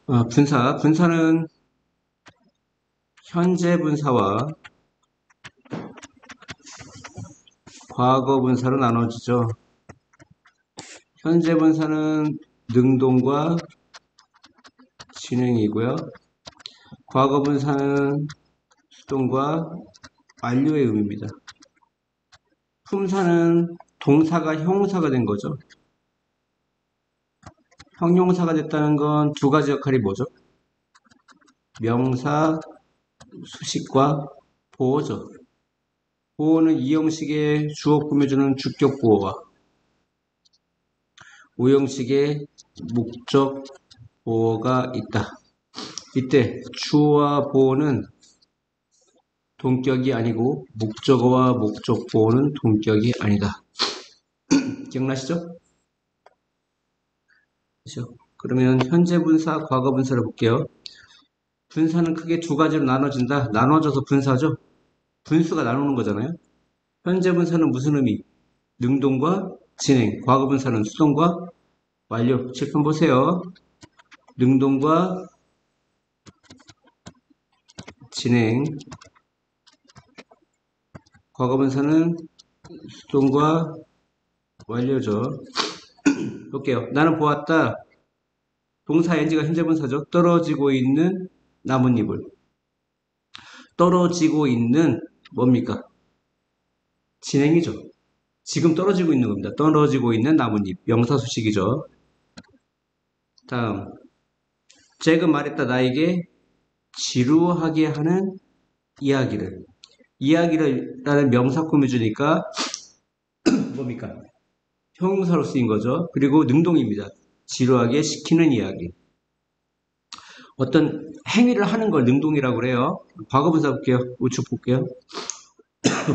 분사는 현재 분사와 과거 분사로 나눠지죠. 현재 분사는 능동과 진행이고요. 과거 분사는 수동과 완료의 의미입니다. 품사는 동사가 형용사가 된 거죠. 형용사가 됐다는 건 두 가지 역할이 뭐죠? 명사, 수식과 보어죠. 보어는 이 형식의 주어 꾸며주는 주격 보어와 오 형식의 목적 보어가 있다. 이때 주어와 보어는 동격이 아니고 목적어와 목적 보어는 동격이 아니다. 기억나시죠? 그렇죠? 그러면 현재 분사, 과거 분사를 볼게요. 분사는 크게 두 가지로 나눠진다. 나눠져서 분사죠. 분수가 나누는 거잖아요. 현재 분사는 무슨 의미? 능동과 진행. 과거 분사는 수동과 완료. 칠판 보세요. 능동과 진행. 과거 분사는 수동과 완료죠. 볼게요. 나는 보았다. 동사 ing가 현재 분사죠. 떨어지고 있는 나뭇잎을. 떨어지고 있는 뭡니까? 진행이죠. 지금 떨어지고 있는 겁니다. 떨어지고 있는 나뭇잎. 명사수식이죠. 다음. 잭은 말했다. 나에게 지루하게 하는 이야기를. 이야기를라는 명사 꾸며주니까 뭡니까? 형용사로 쓰인 거죠. 그리고 능동입니다. 지루하게 시키는 이야기. 어떤 행위를 하는 걸 능동이라고 그래요. 과거분사 볼게요. 우측 볼게요.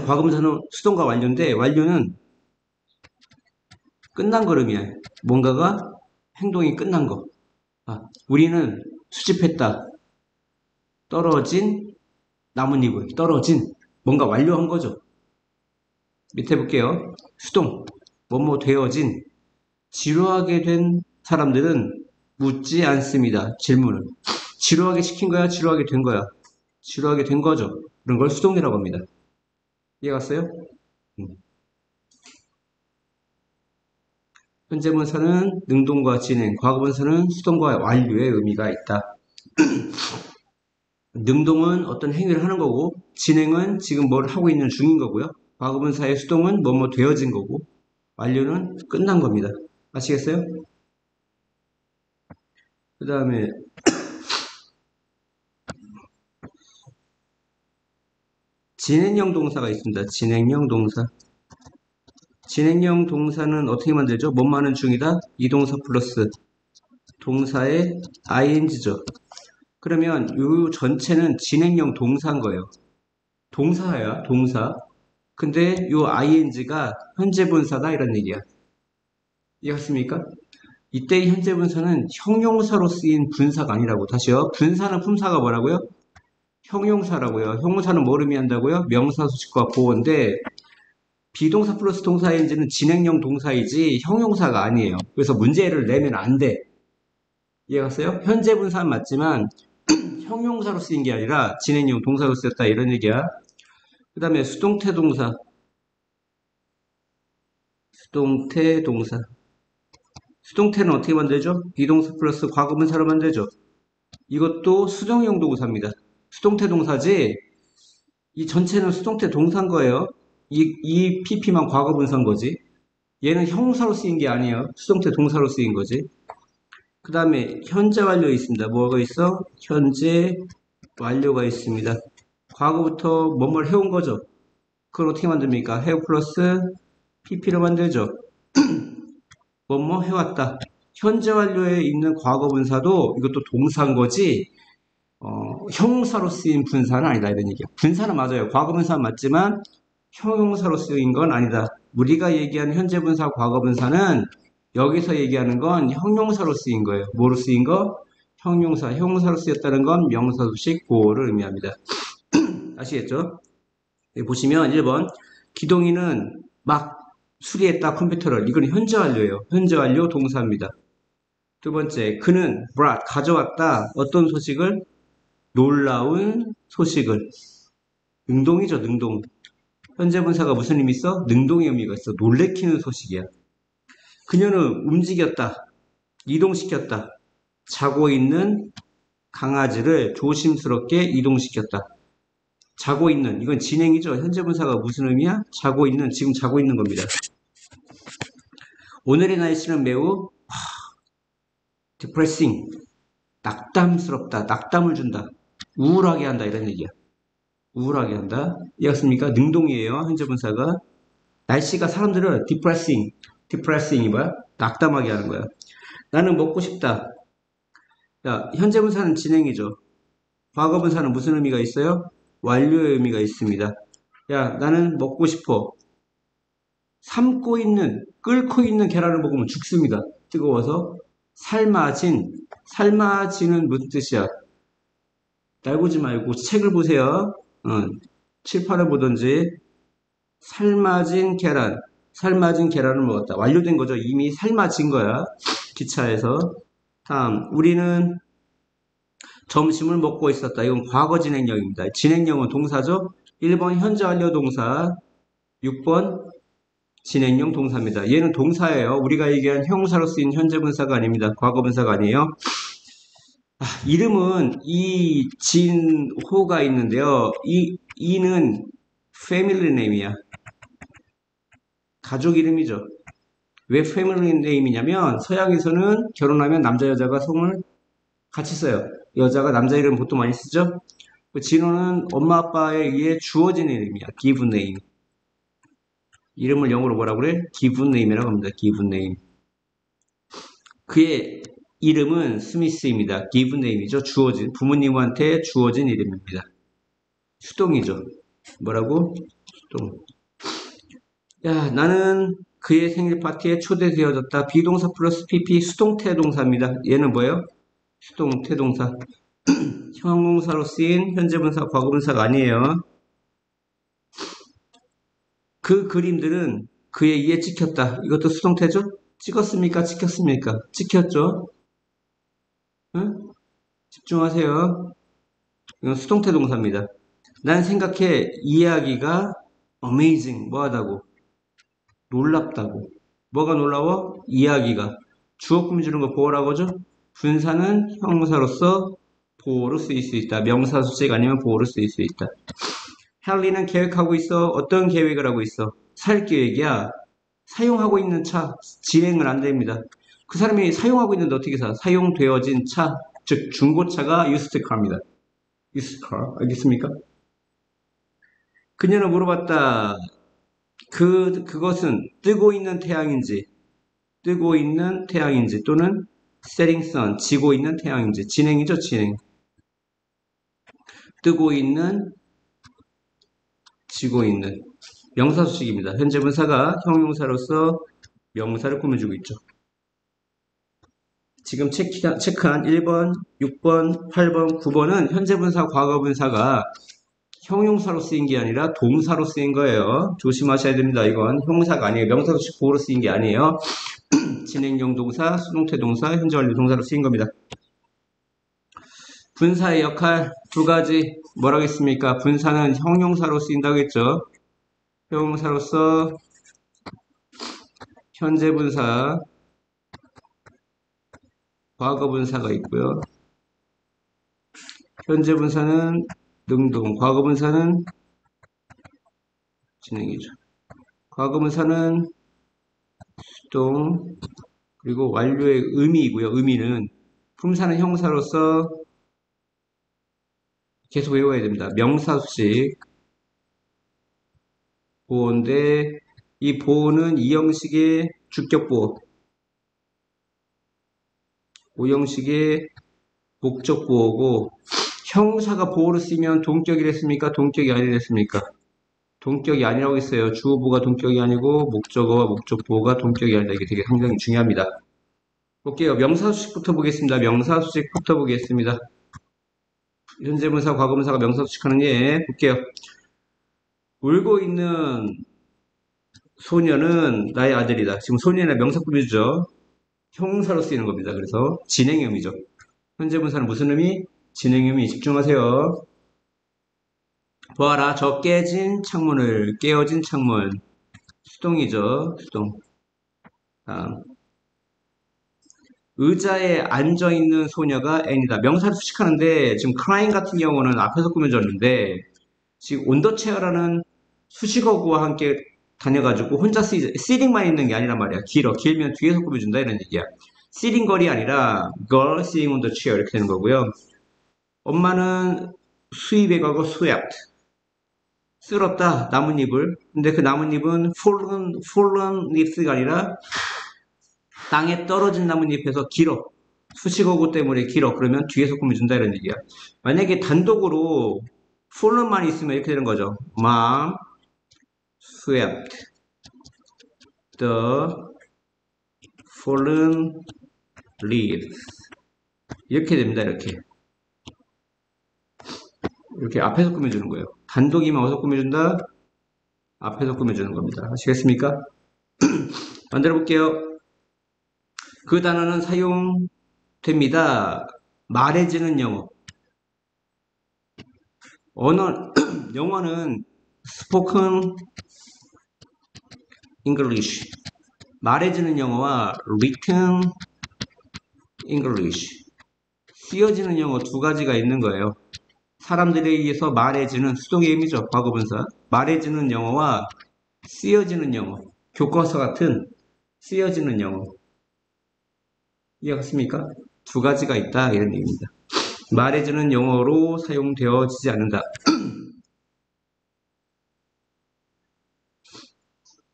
과거분사는 수동과 완료인데 완료는 끝난 걸음이야. 뭔가가 행동이 끝난 거. 우리는 수집했다. 떨어진 나뭇잎을. 떨어진. 뭔가 완료한 거죠. 밑에 볼게요. 수동. 뭐뭐 되어진. 지루하게 된 사람들은 묻지 않습니다. 질문을. 지루하게 시킨 거야? 지루하게 된 거야? 지루하게 된 거죠. 그런 걸 수동이라고 합니다. 이해갔어요? 현재 분사는 능동과 진행, 과거 분사는 수동과 완료의 의미가 있다. 능동은 어떤 행위를 하는 거고, 진행은 지금 뭘 하고 있는 중인 거고요. 과거 분사의 수동은 뭐뭐 되어진 거고, 완료는 끝난 겁니다. 아시겠어요? 그 다음에 진행형 동사가 있습니다. 진행형 동사. 진행형 동사는 어떻게 만들죠? 뭐뭐 하는 중이다? 이 동사 플러스 동사의 ing죠. 그러면 이 전체는 진행형 동사인 거예요. 동사야, 동사. 근데 이 ing가 현재 분사다 이런 얘기야. 이해갔습니까? 이때 현재 분사는 형용사로 쓰인 분사가 아니라고. 다시요. 분사는 품사가 뭐라고요? 형용사라고요. 형용사는 뭘 의미한다고요? 명사, 수식과 보어인데 비동사 플러스 동사 ing는 진행형 동사이지 형용사가 아니에요. 그래서 문제를 내면 안 돼. 이해갔어요? 현재 분사는 맞지만 형용사로 쓰인 게 아니라 진행형 동사로 쓰였다 이런 얘기야. 그 다음에 수동태 동사. 수동태 동사. 수동태는 어떻게 만들죠? 비동사 플러스 과거분사로 만들죠. 이것도 수동형 동사입니다. 수동태 동사지 이 전체는 수동태 동사인 거예요. 이 pp만 과거분사인 거지. 얘는 형사로 쓰인 게 아니에요. 수동태 동사로 쓰인 거지. 그 다음에 현재 완료 있습니다. 뭐가 있어? 현재 완료가 있습니다. 과거부터 뭐뭘 해온 거죠. 그걸 어떻게 만듭니까? have 플러스 pp로 만들죠. 뭐뭐 해왔다. 현재 완료에 있는 과거분사도 이것도 동사인 거지 형용사로 쓰인 분사는 아니다 이런 얘기야. 분사는 맞아요. 과거분사는 맞지만 형용사로 쓰인 건 아니다. 우리가 얘기하는 현재분사, 과거분사는 여기서 얘기하는 건 형용사로 쓰인 거예요. 뭐로 쓰인 거? 형용사. 형용사로 쓰였다는 건 명사, 수식, 보어를 의미합니다. 아시겠죠? 여기 보시면 1번 기동이는 막 수리했다 컴퓨터를. 이건 현재 완료예요. 현재 완료 동사입니다. 두 번째, 그는 brought, 가져왔다. 어떤 소식을? 놀라운 소식을. 능동이죠, 능동. 현재 분사가 무슨 의미 있어? 능동의 의미가 있어. 놀래키는 소식이야. 그녀는 움직였다. 이동시켰다. 자고 있는 강아지를 조심스럽게 이동시켰다. 자고 있는, 이건 진행이죠. 현재 분사가 무슨 의미야? 자고 있는, 지금 자고 있는 겁니다. 오늘의 날씨는 매우 depressing, 낙담스럽다, 낙담을 준다, 우울하게 한다 이런 얘기야. 우울하게 한다. 이해했습니까? 능동이에요. 현재 분사가. 날씨가 사람들을 depressing이 뭐야? 낙담하게 하는 거야. 나는 먹고 싶다. 자, 현재 분사는 진행이죠. 과거 분사는 무슨 의미가 있어요? 완료의 의미가 있습니다. 야, 나는 먹고 싶어. 삶고 있는, 끓고 있는 계란을 먹으면 죽습니다. 뜨거워서. 삶아지는 무슨 뜻이야? 날 보지 말고 책을 보세요. 칠판을 보든지. 삶아진 계란을 먹었다. 완료된 거죠. 이미 삶아진 거야. 기차에서. 다음, 우리는 점심을 먹고 있었다. 이건 과거 진행형입니다. 진행형은 동사죠. 1번 현재 완료 동사, 6번 진행형 동사입니다. 얘는 동사예요. 우리가 얘기한 형용사로 쓰인 현재 분사가 아닙니다. 과거 분사가 아니에요. 이름은 이진호가 있는데요. 이는 패밀리 네임이야. 가족 이름이죠. 왜 패밀리 네임이냐면 서양에서는 결혼하면 남자 여자가 성을 같이 써요. 여자가 남자 이름 보통 많이 쓰죠. 진호는 엄마 아빠에 의해 주어진 이름이야. given name. 이름을 영어로 뭐라고 그래? given name이라고 합니다. given name. 그의 이름은 스미스입니다. given name이죠. 주어진, 부모님한테 주어진 이름입니다. 수동이죠. 뭐라고? 수동. 야, 나는 그의 생일 파티에 초대되어졌다. 비동사 플러스 pp 수동태 동사입니다. 얘는 뭐예요? 수동태 동사. 형용사로 쓰인 현재 분사, 과거 분사가 아니에요. 그 그림들은 그의 이에 찍혔다. 이것도 수동태죠? 찍었습니까? 찍혔습니까? 찍혔죠? 응? 집중하세요. 이건 수동태 동사입니다. 난 생각해 이야기가 amazing, 뭐하다고? 놀랍다고. 뭐가 놀라워? 이야기가. 주어 꾸미 주는 거 보호라고 하죠? 분사는 형용사로서 보호로 쓰일 수 있다. 명사 수식 아니면 보호로 쓰일 수 있다. 헨리는 계획하고 있어. 어떤 계획을 하고 있어? 살 계획이야. 사용하고 있는 차, 진행은 안 됩니다. 그 사람이 사용하고 있는데 어떻게 사? 사용되어진 차, 즉 중고차가 used car입니다. used car, 알겠습니까? 그녀는 물어봤다. 그것은 뜨고 있는 태양인지 또는 setting sun, 지고 있는 태양인지. 진행이죠, 진행. 뜨고 있는, 지고 있는. 명사 수식입니다. 현재 분사가 형용사로서 명사를 꾸며주고 있죠. 지금 체크한 1번, 6번, 8번, 9번은 현재 분사, 과거 분사가 형용사로 쓰인 게 아니라 동사로 쓰인 거예요. 조심하셔야 됩니다. 이건 형용사가 아니에요. 명사 수식 보호로 쓰인 게 아니에요. 진행형 동사, 수동태 동사, 현재 완료 동사로 쓰인 겁니다. 분사의 역할 두 가지 뭐라고 했습니까? 분사는 형용사로 쓰인다고 했죠. 형용사로서 현재 분사, 과거 분사가 있고요. 현재 분사는 능동, 과거 분사는 진행이죠. 과거 분사는 수동, 그리고 완료의 의미이고요. 의미는 품사는 형사로서 계속 외워야 됩니다. 명사 수식 보호인데 이 보호는 이형식의 주격 보호, 오형식의 목적 보호고 형사가 보호를 쓰면 동격이랬습니까? 동격이 아니랬습니까? 동격이 아니라고 했어요. 주어보가 동격이 아니고 목적어와 목적 보호가 동격이 아니다. 이게 되게 상당히 중요합니다. 볼게요. 명사수식부터 보겠습니다. 명사수식부터 보겠습니다. 현재 분사, 과거 분사가 명사수식하는 예 볼게요. 울고 있는 소녀는 나의 아들이다. 지금 소년의 명사 꾸며주죠. 형용사로 쓰이는 겁니다. 그래서 진행형이죠. 현재 분사는 무슨 의미? 진행형이. 집중하세요. 보아라, 저 깨진 창문을, 깨어진 창문. 수동이죠. 수동. 다음. 의자에 앉아있는 소녀가 N이다. 명사를 수식하는데 지금 crying 같은 경우는 앞에서 꾸며졌는데 지금 on the chair라는 수식어구와 함께 다녀가지고 혼자 sitting만 있는 게 아니란 말이야. 길면 뒤에서 꾸며준다 이런 얘기야. sitting 걸이 아니라 girl sitting on the chair 이렇게 되는 거고요. 엄마는 수입에 가고 swept. 쓸었다 나뭇잎을. 근데 그 나뭇잎은 fallen leaves가 아니라 땅에 떨어진 나뭇잎에서 길어. 수식어구 때문에 길어. 그러면 뒤에서 꾸며준다 이런 얘기야. 만약에 단독으로 fallen만 있으면 이렇게 되는 거죠. Mom swept the fallen leaves. 이렇게 됩니다. 이렇게 앞에서 꾸며주는 거예요. 단독이면 어디서 꾸며준다? 앞에서 꾸며주는 겁니다. 아시겠습니까? 만들어 볼게요. 그 단어는 사용됩니다. 말해지는 영어. 영어는 spoken English. 말해지는 영어와 written English. 쓰여지는 영어 두 가지가 있는 거예요. 사람들에 의해서 말해지는 수동의 의미죠. 과거분사. 말해지는 영어와 쓰여지는 영어. 교과서 같은 쓰여지는 영어. 이해갔습니까? 두 가지가 있다 이런 얘기입니다. 말해지는 영어로 사용되어지지 않는다.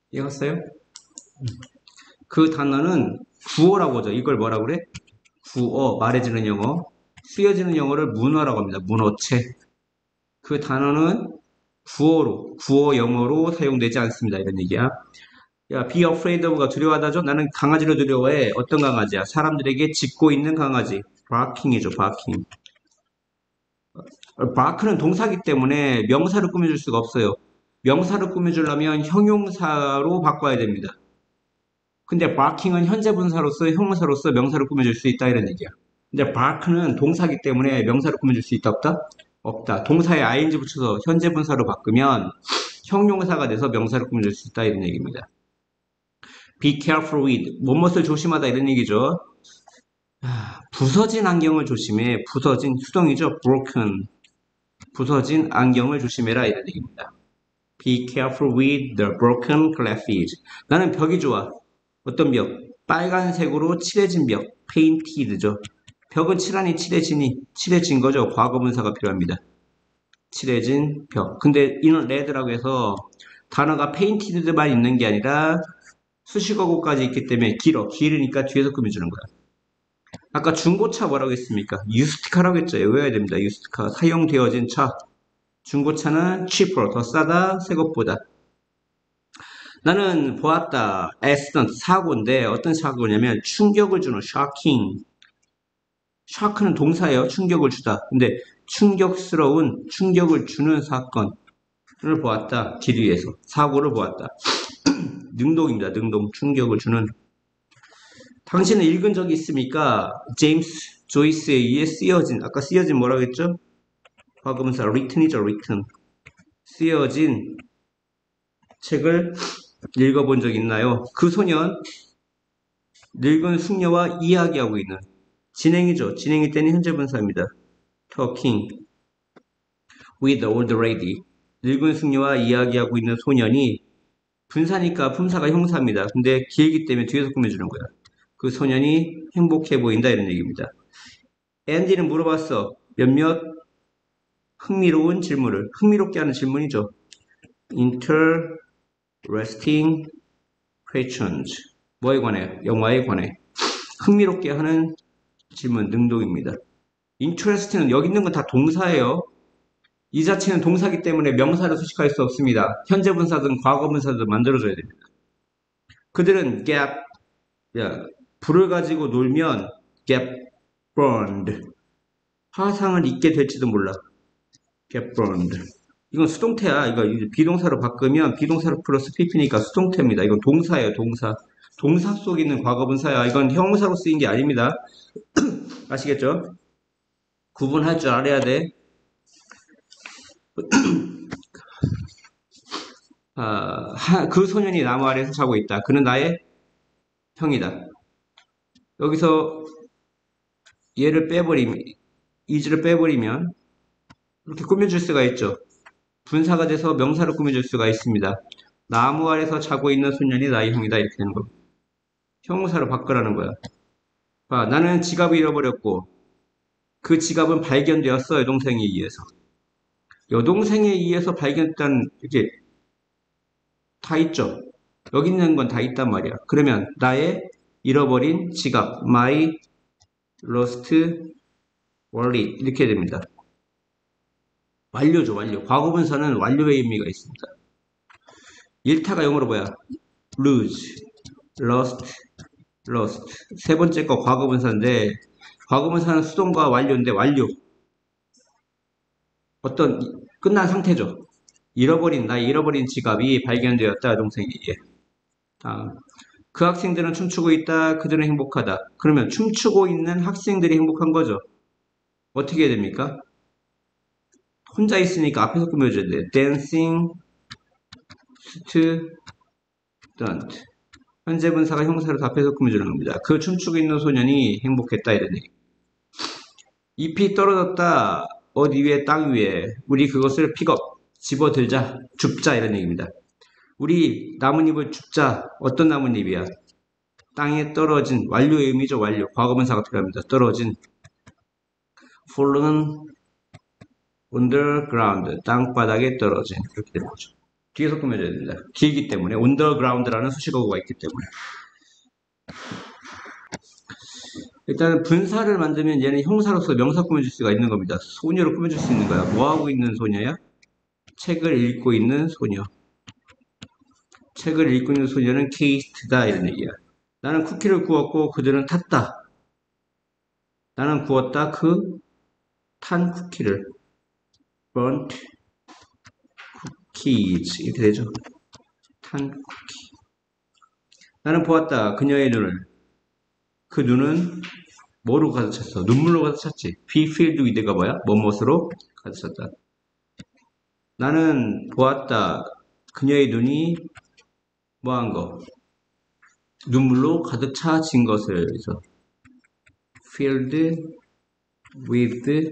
이해갔어요? 그 단어는 구어라고 하죠. 이걸 뭐라고 그래? 구어, 말해지는 영어. 쓰여지는 영어를 문어라고 합니다. 문어체. 그 단어는 구어 영어로 사용되지 않습니다. 이런 얘기야. 야, be afraid of가 두려워하다죠? 나는 강아지를 두려워해. 어떤 강아지야? 사람들에게 짖고 있는 강아지. barking이죠, barking. bark는 동사기 때문에 명사를 꾸며줄 수가 없어요. 명사를 꾸며주려면 형용사로 바꿔야 됩니다. 근데 barking은 현재 분사로서 형용사로서 명사를 꾸며줄 수 있다 이런 얘기야. 근데 bark는 동사기 때문에 명사를 꾸며줄 수 있다 없다? 없다. 동사에 ing 붙여서 현재 분사로 바꾸면 형용사가 돼서 명사를 꾸며줄 수 있다 이런 얘기입니다. Be careful with 무엇을 조심하다 이런 얘기죠. 부서진 안경을 조심해. 부서진 수동이죠. broken. 부서진 안경을 조심해라 이런 얘기입니다. Be careful with the broken glasses. 나는 벽이 좋아. 어떤 벽? 빨간색으로 칠해진 벽. painted죠. 벽은 칠하니 칠해진 거죠. 과거분사가 필요합니다. 칠해진 벽. 근데 이는 red라고 해서 단어가 painted만 있는 게 아니라 수식어구까지 있기 때문에 길으니까 뒤에서 꾸며주는 거야. 아까 중고차 뭐라고 했습니까? 유스트카라고 했죠. 외워야 됩니다. 유스트카. 사용되어진 차. 중고차는 cheaper. 더 싸다. 새 것보다. 나는 보았다. accident. 사고인데 어떤 사고냐면 충격을 주는 shocking. shock는 동사예요. 충격을 주다. 근데 충격스러운 충격을 주는 사건을 보았다. 길 위에서. 사고를 보았다. 능동입니다. 능동. 충격을 주는. 당신은 읽은 적이 있습니까? 제임스 조이스에 의해 쓰여진. 아까 쓰여진 뭐라고 했죠? 과거분사 written이죠. written. 쓰여진 책을 읽어본 적 있나요? 그 소년 늙은 숙녀와 이야기하고 있는 진행이죠. 진행일 때는 현재 분사입니다. talking with the old lady. 늙은 숙녀와 이야기하고 있는 소년이 분사니까 품사가 형사입니다. 근데 길기 때문에 뒤에서 꾸며주는 거야. 그 소년이 행복해 보인다 이런 얘기입니다. 앤디는 물어봤어. 몇몇 흥미로운 질문을. 흥미롭게 하는 질문이죠. Interesting questions. 뭐에 관해? 영화에 관해. 흥미롭게 하는 질문, 능동입니다. Interest는 여기 있는 건 다 동사예요. 이 자체는 동사기 때문에 명사를 수식할 수 없습니다. 현재 분사든 과거 분사든 만들어줘야 됩니다. 그들은 불을 가지고 놀면 get burned. 화상을 입게 될지도 몰라. get burned. 이건 수동태야. 이거 비동사로 바꾸면 비동사로 플러스 pp니까 수동태입니다. 이건 동사예요. 동사. 동사 속에 있는 과거분사야. 이건 형용사로 쓰인 게 아닙니다. 아시겠죠? 구분할 줄 알아야 돼. 그 소년이 나무 아래에서 자고 있다. 그는 나의 형이다. 여기서 얘를 빼버리면, is를 빼버리면 이렇게 꾸며줄 수가 있죠. 분사가 돼서 명사로 꾸며줄 수가 있습니다. 나무 아래서 자고 있는 소년이 나의 형이다. 이렇게 되는 겁니다. 형용사로 바꾸라는 거야. 봐, 나는 지갑을 잃어버렸고 그 지갑은 발견되었어. 여동생에 의해서. 여동생에 의해서 발견됐다는 이게 다 있죠. 여기 있는 건 다 있단 말이야. 그러면 나의 잃어버린 지갑, my lost wallet 이렇게 됩니다. 완료죠, 완료. 과거분사는 완료의 의미가 있습니다. 일타가 영어로 뭐야? lose, lost, lost. 세 번째 거 과거분사인데 과거분사는 수동과 완료인데 완료. 어떤 끝난 상태죠. 나의 잃어버린 지갑이 발견되었다. 동생에게. 그 학생들은 춤추고 있다. 그들은 행복하다. 그러면 춤추고 있는 학생들이 행복한 거죠. 어떻게 해야 됩니까? 혼자 있으니까 앞에서 꾸며줘야 돼. dancing student. 현재 분사가 형사로 앞에서 꾸며주는 겁니다. 그 춤추고 있는 소년이 행복했다. 이런 얘기. 잎이 떨어졌다. 어디 위에, 땅 위에. 우리 그것을 픽업, 집어들자, 줍자 이런 얘기입니다. 우리 나뭇잎을 줍자. 어떤 나뭇잎이야? 땅에 떨어진, 완료의 의미죠. 완료. 과거분사가 필요합니다. 떨어진. fallen underground. 땅바닥에 떨어진. 그렇게 되는 거죠. 뒤에서 꾸며줘야 됩니다. 길기 때문에. underground라는 수식어구가 있기 때문에. 일단 분사를 만들면 얘는 형사로서 명사 꾸며줄 수가 있는 겁니다. 소녀로 꾸며줄 수 있는 거야. 뭐하고 있는 소녀야? 책을 읽고 있는 소녀. 책을 읽고 있는 소녀는 케이스트다 이런 얘기야. 나는 쿠키를 구웠고 그들은 탔다. 나는 구웠다. 그 탄 쿠키를. burnt cookies 이렇게 되죠. 탄 쿠키. 나는 보았다. 그녀의 눈을. 그 눈은 뭐로 가득 찼어? 눈물로 가득 찼지. be filled with가 뭐야? 뭐뭇으로 가득 찼다. 나는 보았다. 그녀의 눈이 뭐한 거? 눈물로 가득 차진 것을. 그래서 filled with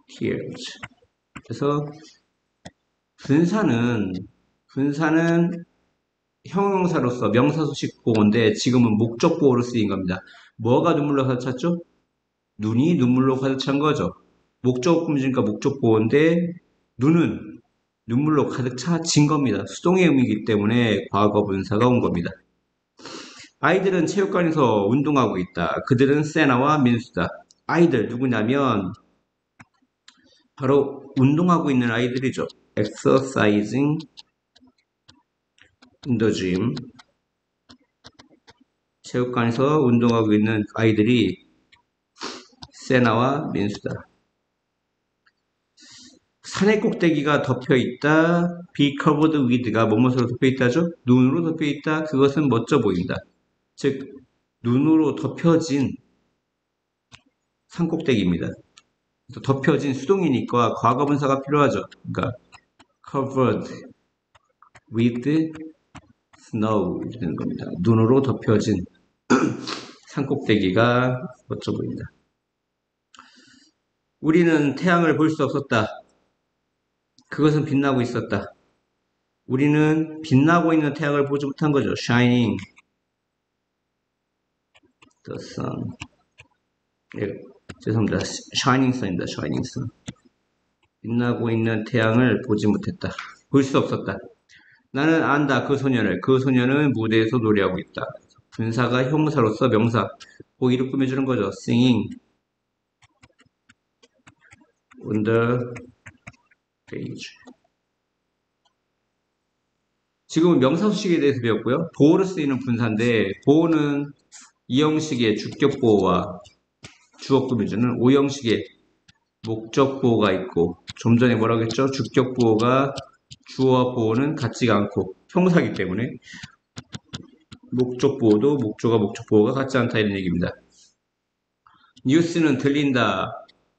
tears. 그래서 분사는 형용사로서 명사수식 보호인데 지금은 목적 보호로 쓰인 겁니다. 뭐가 눈물로 가득 찼죠? 눈이 눈물로 가득 찬 거죠. 목적 꾸며주니까 목적 보호인데 눈은 눈물로 가득 차진 겁니다. 수동의 의미이기 때문에 과거 분사가 온 겁니다. 아이들은 체육관에서 운동하고 있다. 그들은 세나와 민수다. 아이들 누구냐면 바로 운동하고 있는 아이들이죠. exercising in the gym. 체육관에서 운동하고 있는 아이들이 세나와 민수다. 산의 꼭대기가 덮여있다. be covered with가 뭐뭇으로 덮여있다죠? 눈으로 덮여있다. 그것은 멋져 보인다. 즉 눈으로 덮여진 산꼭대기입니다. 덮여진 수동이니까 과거분사가 필요하죠. 그러니까 covered with snow 이렇게 되는 겁니다. 눈으로 덮여진 산꼭대기가 멋져 보인다. 우리는 태양을 볼 수 없었다. 그것은 빛나고 있었다. 우리는 빛나고 있는 태양을 보지 못한 거죠. shining the sun. 예, 죄송합니다. shining sun입니다. shining sun. 빛나고 있는 태양을 보지 못했다. 볼 수 없었다. 나는 안다. 그 소년을. 그 소년은 무대에서 노래하고 있다. 분사가 형사로서 명사 보기를 꾸며주는 거죠. singing on the page. 지금은 명사수식에 대해서 배웠고요. 보호로 쓰이는 분사인데 보호는 이형식의 주격 보호와 주어 꾸며주는 오형식의 목적 보호가 있고 좀 전에 뭐라고 했죠? 주격 보호가 주어와 보호는 같지가 않고 형사이기 때문에 목적보호도 목조가 목적보호가 같지 않다 이런 얘기입니다. 뉴스는 들린다.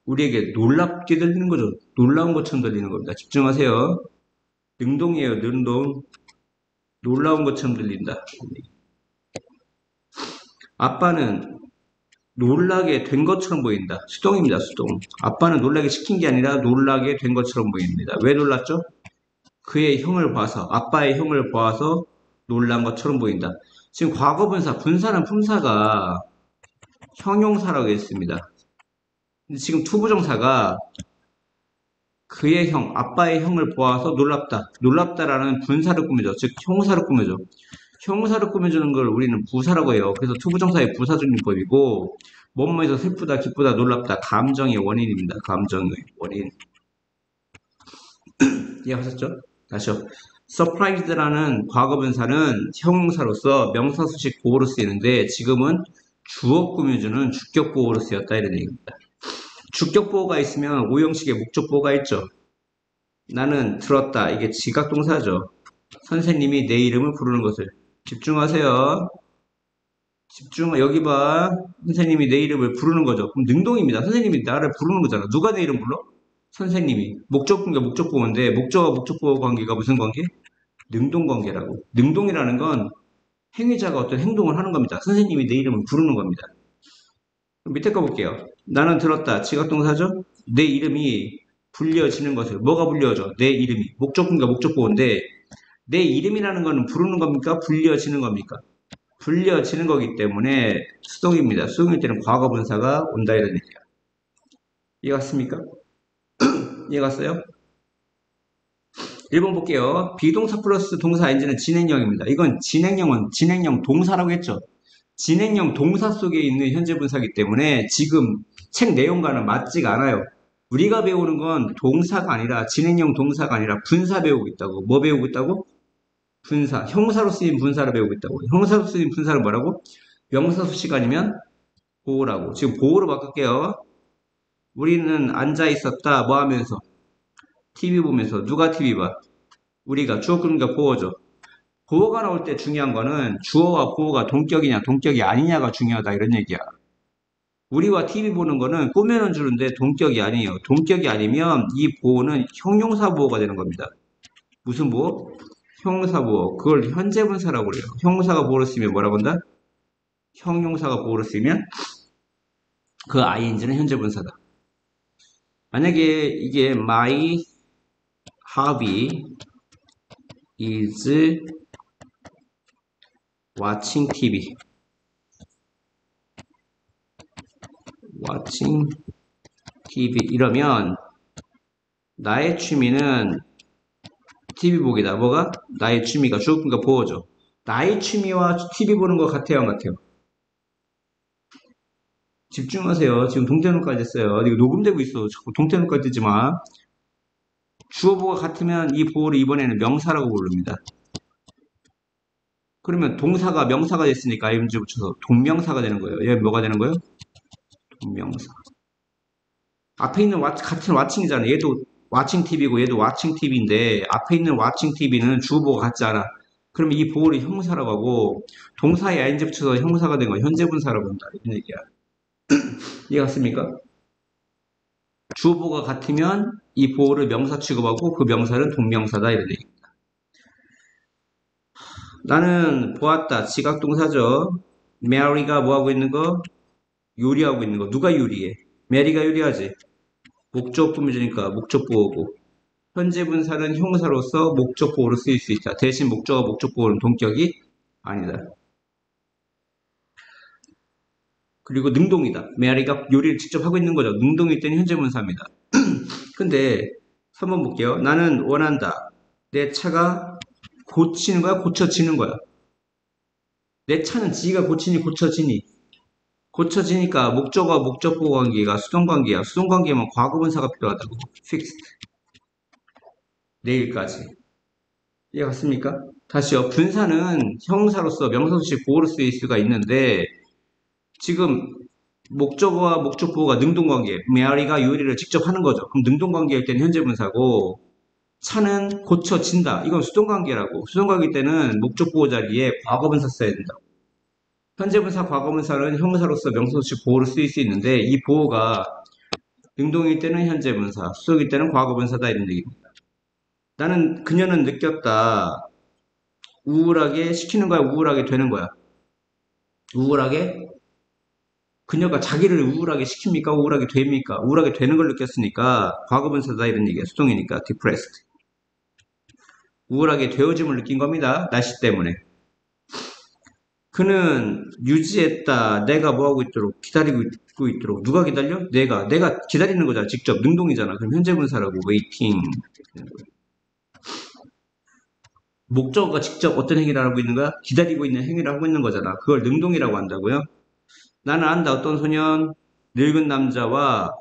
우리에게 놀랍게 들리는 거죠. 놀라운 것처럼 들리는 겁니다. 집중하세요. 능동이에요. 능동. 놀라운 것처럼 들린다. 아빠는 놀라게 된 것처럼 보인다. 수동입니다. 수동. 아빠는 놀라게 시킨 게 아니라 놀라게 된 것처럼 보입니다. 왜 놀랐죠? 그의 형을 봐서, 아빠의 형을 봐서 놀란 것처럼 보인다. 지금 과거분사, 분사는 품사가 형용사라고 했습니다. 근데 지금 투부정사가 그의 형, 아빠의 형을 보아서 놀랍다. 놀랍다라는 분사를 꾸며줘. 즉, 형사를 꾸며줘. 형사를 꾸며주는 걸 우리는 부사라고 해요. 그래서 투부정사의 부사적용법이고, 뭐뭐에서 슬프다, 기쁘다, 놀랍다. 감정의 원인입니다. 감정의 원인. 이해하셨죠? 다시요. surprised라는 과거분사는 형용사로서 명사수식 보호로 쓰이는데, 지금은 주어 꾸며주는 주격 보호로 쓰였다. 이런 얘기입니다. 주격 보호가 있으면 오형식에 목적 보호가 있죠. 나는 들었다. 이게 지각동사죠. 선생님이 내 이름을 부르는 것을. 집중하세요. 집중, 여기 봐. 선생님이 내 이름을 부르는 거죠. 그럼 능동입니다. 선생님이 나를 부르는 거잖아. 누가 내 이름 불러? 선생님이. 목적분과 목적보호인데, 목적과 목적보호 관계가 무슨 관계? 능동관계라고. 능동이라는 건 행위자가 어떤 행동을 하는 겁니다. 선생님이 내 이름을 부르는 겁니다. 밑에 거 볼게요. 나는 들었다. 지각동사죠? 내 이름이 불려지는 것을. 뭐가 불려져? 내 이름이. 목적분과 목적보호인데 내 이름이라는 거는 부르는 겁니까? 불려지는 겁니까? 불려지는 거기 때문에 수동입니다. 수동일 때는 과거분사가 온다 이런 얘기야. 이해갔습니까? 이해갔어요? 1번 볼게요. 비동사 플러스 동사 ing는 진행형입니다. 이건 진행형 동사라고 했죠. 진행형 동사 속에 있는 현재 분사이기 때문에 지금 책 내용과는 맞지가 않아요. 우리가 배우는 건 동사가 아니라 진행형 동사가 아니라 분사 배우고 있다고. 뭐 배우고 있다고? 분사. 형사로 쓰인 분사를 배우고 있다고. 형사로 쓰인 분사를 뭐라고? 명사 수식 아니면 보호라고. 지금 보호로 바꿀게요. 우리는 앉아 있었다. 뭐 하면서? TV 보면서. 누가 TV 봐? 우리가. 주어 그러니까 보호죠. 보호가 나올 때 중요한 거는 주어와 보호가 동격이냐 동격이 아니냐가 중요하다 이런 얘기야. 우리와 TV 보는 거는 꾸며는 주는데 동격이 아니에요. 동격이 아니면 이 보호는 형용사 보호가 되는 겁니다. 무슨 보호? 형용사 보호. 그걸 현재분사라고 그래요. 형용사가 보호를 쓰면 뭐라고 한다? 형용사가 보호를 쓰면 그 ing는 현재분사다. 만약에 이게 my hobby is watching TV. watching TV 이러면 나의 취미는 TV 보기다. 뭐가? 나의 취미가 주어분과 보호죠. 나의 취미와 TV 보는 것 같아요, 안 같아요? 집중하세요. 지금 동태눈까지 했어요. 이거 녹음되고 있어. 자꾸 동태눈까지 뜨지 마. 주어보가 같으면 이 보호를 이번에는 명사라고 부릅니다. 그러면 동사가 명사가 됐으니까 ing 붙여서 동명사가 되는 거예요. 얘 뭐가 되는 거예요? 동명사. 앞에 있는 같은 왓칭이잖아. 얘도 왓칭 TV고 얘도 왓칭 TV인데 앞에 있는 왓칭 TV는 주어보가 같지 않아. 그러면 이 보호를 형사라고 하고 동사에 ing 붙여서 형사가 된 거 현재분사라고 한다. 이런 얘기야. 이해갔습니까? 주어보가 같으면 이 보호를 명사 취급하고 그 명사는 동명사다 이런 얘기입니다. 나는 보았다. 지각동사죠. 메리가 뭐하고 있는 거? 요리하고 있는 거. 누가 요리해? 메리가 요리하지. 목적 꾸며주니까 목적 보호고. 현재 분사는 형사로서 목적 보호로 쓰일 수 있다. 대신 목적과 목적 보호는 동격이 아니다. 그리고 능동이다. 메리가 요리를 직접 하고 있는 거죠. 능동일 때는 현재 분사입니다. 근데 3번 볼게요. 나는 원한다. 내 차가 고치는 거야? 고쳐지는 거야? 내 차는 지가 고치니 고쳐지니? 고쳐지니까 목적과 목적보호 관계가 수동관계야. 수동관계면 과거분사가 필요하다고. fixed. 내일까지. 이해갔습니까? 다시요. 분사는 형사로서 명사수식 보호로 쓰일 수가 있는데 지금 목적어와 목적보호가 능동관계. 메아리가 요리를 직접 하는 거죠. 그럼 능동관계일 때는 현재분사고 차는 고쳐진다. 이건 수동관계라고. 수동관계 때는 목적 보호 자리에 과거분사 써야 된다. 현재분사, 과거분사는 형사로서 명사수식 보호로 쓰일 수 있는데 이 보호가 능동일 때는 현재분사, 수동일 때는 과거분사다 이런 얘기입니다. 나는 그녀는 느꼈다. 우울하게 시키는 거야, 우울하게 되는 거야. 우울하게 그녀가 자기를 우울하게 시킵니까? 우울하게 됩니까? 우울하게 되는 걸 느꼈으니까 과거분사다 이런 얘기야. 수동이니까 depressed. 우울하게 되어짐을 느낀 겁니다. 날씨 때문에. 그는 유지했다. 내가 뭐하고 있도록 기다리고 있도록. 누가 기다려? 내가 기다리는 거잖아. 직접 능동이잖아. 그럼 현재분사라고 waiting. 목적어가 직접 어떤 행위를 하고 있는 거야? 기다리고 있는 행위를 하고 있는 거잖아. 그걸 능동이라고 한다고요? 나는 안다. 어떤 소년, 늙은 남자가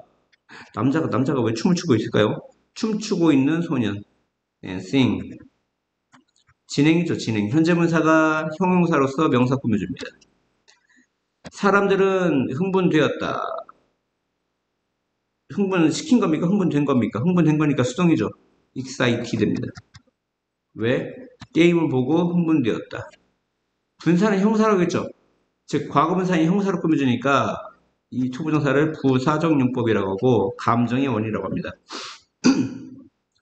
왜 춤을 추고 있을까요? 춤추고 있는 소년. dancing. 진행이죠, 진행. 현재분사가 형용사로서 명사 꾸며줍니다. 사람들은 흥분되었다. 흥분시킨 겁니까? 흥분된 겁니까? 흥분된 거니까 수동이죠. excited입니다. 왜? 게임을 보고 흥분되었다. 분사는 형사라고 했죠. 즉 과거분사인 형사로 꾸며주니까 이 초부정사를 부사적용법이라고 하고 감정의 원이라고 합니다.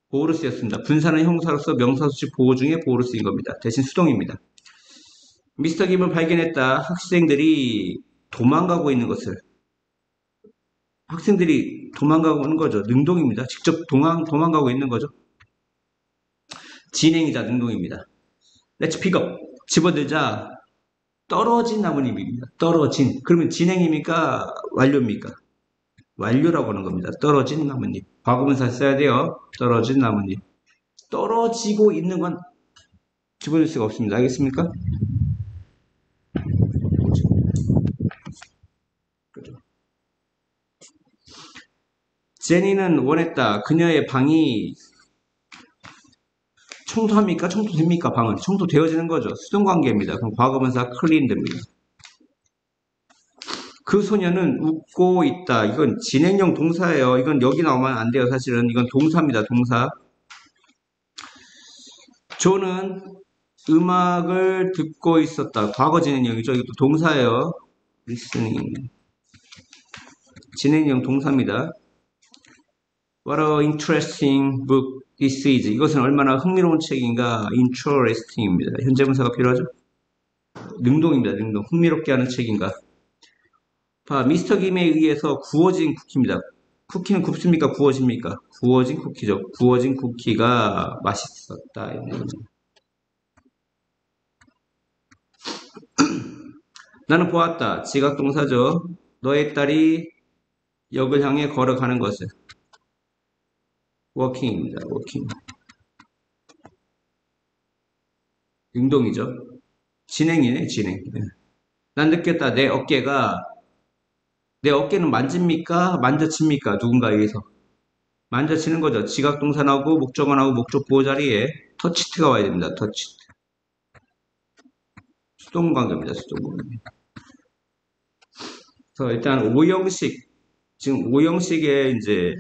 보호로 쓰였습니다. 분사는 형사로서 명사수식 보호 중에 보호로 쓰인 겁니다. 대신 수동입니다. 미스터 김을 발견했다. 학생들이 도망가고 있는 것을. 학생들이 도망가고 있는 거죠. 능동입니다. 직접 도망가고 있는 거죠. 진행이자 능동입니다. Let's pick up. 집어들자. 떨어진 나뭇잎입니다. 떨어진. 그러면 진행입니까? 완료입니까? 완료라고 하는 겁니다. 떨어진 나뭇잎. 과거분사 써야 돼요. 떨어진 나뭇잎. 떨어지고 있는 건 집어들 수가 없습니다. 알겠습니까? 제니는 원했다. 그녀의 방이 청소합니까? 청소됩니까? 방은 청소되어지는 거죠. 수동관계입니다. 그럼 과거분사 cleaned입니다. 그 소녀는 웃고 있다. 이건 진행형 동사예요. 이건 여기 나오면 안 돼요. 사실은 이건 동사입니다. 동사. 조는 음악을 듣고 있었다. 과거 진행형이죠. 이것도 동사예요. listening. 진행형 동사입니다. What a interesting book this is. 이것은 얼마나 흥미로운 책인가. interesting입니다. 현재분사가 필요하죠. 능동입니다. 능동. 흥미롭게 하는 책인가. 미스터 김에 의해서 구워진 쿠키입니다. 쿠키는 굽습니까? 구워집니까? 구워진 쿠키죠. 구워진 쿠키가 맛있었다. 나는 보았다. 지각동사죠. 너의 딸이 역을 향해 걸어가는 것을. walking입니다. walking. 능동이죠. 진행이네, 진행. 난 느꼈다. 내 어깨는 만집니까? 만져칩니까? 누군가에 의해서. 만져치는 거죠. 지각동사 나오고 목적어 나오고 목적 보호 자리에 터치트가 와야 됩니다. 터치트. 수동관계입니다. 수동관계. 그래서 일단 오형식, 지금 오형식에 이제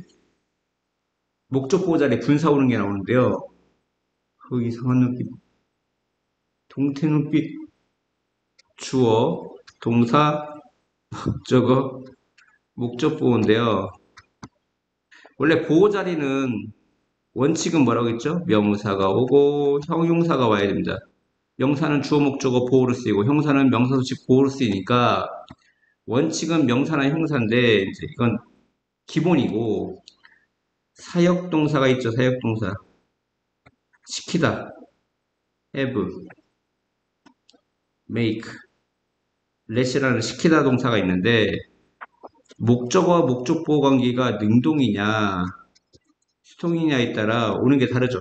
목적 보호 자리에 분사 오는 게 나오는데요. 그 이상한 눈빛. 동태 눈빛. 주어, 동사, 목적어, 목적 보호인데요. 원래 보호 자리는 원칙은 뭐라고 했죠? 명사가 오고 형용사가 와야 됩니다. 명사는 주어 목적어 보호로 쓰이고 형사는 명사 수식 보호로 쓰이니까 원칙은 명사나 형사인데 이제 이건 기본이고 사역동사가 있죠. 사역동사. 시키다. have, make, let이라는 시키다 동사가 있는데 목적어와 목적 보호 관계가 능동이냐 수동이냐에 따라 오는 게 다르죠.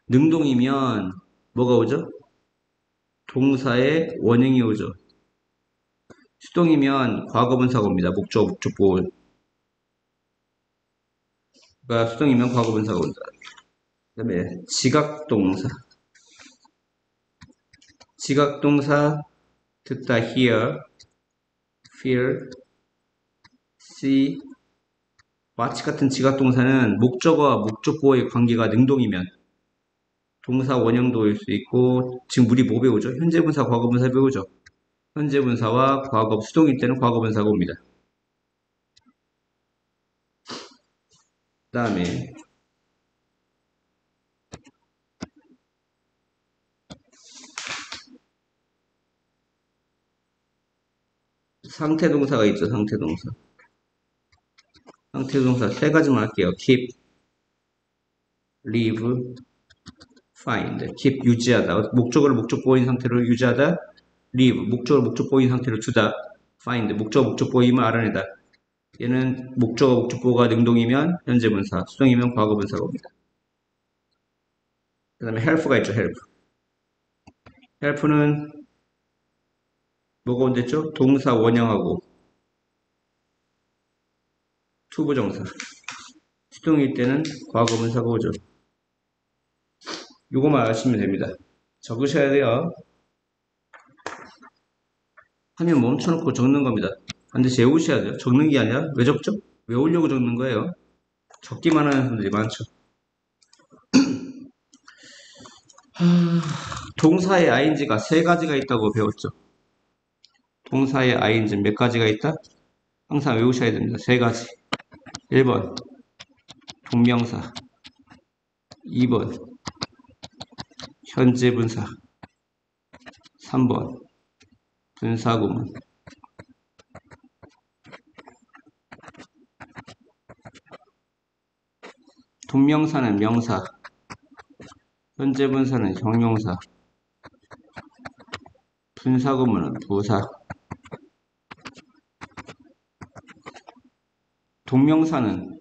능동이면 뭐가 오죠? 동사의 원형이 오죠. 수동이면 과거분사가 옵니다. 목적어 목적 보호. 그러니까 수동이면 과거분사가 온다. 그 다음에 지각동사. 지각동사 듣다 hear, feel, see, 마치 같은 지각동사는 목적어와 목적보어의 관계가 능동이면 동사 원형도일 수 있고, 지금 우리 뭐 배우죠? 현재분사, 과거분사 배우죠? 현재분사와 과거, 수동일 때는 과거분사가 옵니다. 그 다음에 상태동사가 있죠, 상태동사. 상태동사 세 가지만 할게요. keep, live, find. keep, 유지하다. 목적어를 목적보어인 상태로 유지하다. live, 목적어를 목적보어인 상태로 두다. find, 목적어 목적보어임을 알아내다. 얘는 목적어 목적보어가 능동이면 현재분사, 수동이면 과거분사가 옵니다. 그 다음에 help가 있죠, help. help는 뭐가 온댔죠? 동사 원형하고 투부정사. 수동일 때는 과거분사가 오죠. 요거만 아시면 됩니다. 적으셔야 돼요. 화면 멈춰놓고 적는 겁니다. 반드시 외우셔야 돼요. 적는 게 아니라 왜 적죠? 외우려고 적는 거예요. 적기만 하는 사람들이 많죠. 동사의 ing가 세 가지가 있다고 배웠죠. 동사의 ing 몇 가지가 있다? 항상 외우셔야 됩니다. 세 가지. 1번 동명사, 2번 현재분사, 3번 분사구문. 동명사는 명사, 현재분사는 형용사, 분사구문은 부사. 동명사는